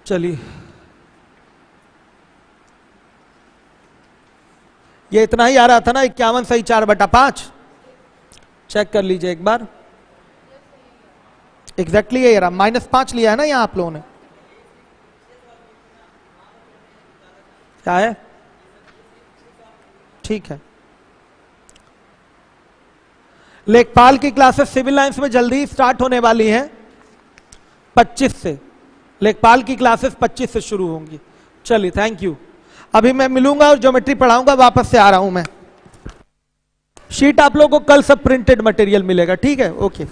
चलिए, ये इतना ही आ रहा था ना, 51 सही 4/5। चेक कर लीजिए एक बार, एग्जैक्टली यही रहा, -5 लिया है ना यहां आप लोगों ने। क्या है, ठीक है। लेखपाल की क्लासेस सिविल लाइंस में जल्दी स्टार्ट होने वाली हैं, 25 से। लेखपाल की क्लासेस 25 से शुरू होंगी। चलिए, थैंक यू। अभी मैं मिलूंगा और ज्योमेट्री पढ़ाऊंगा, वापस से आ रहा हूं मैं। शीट आप लोगों को कल सब प्रिंटेड मटेरियल मिलेगा, ठीक है, ओके।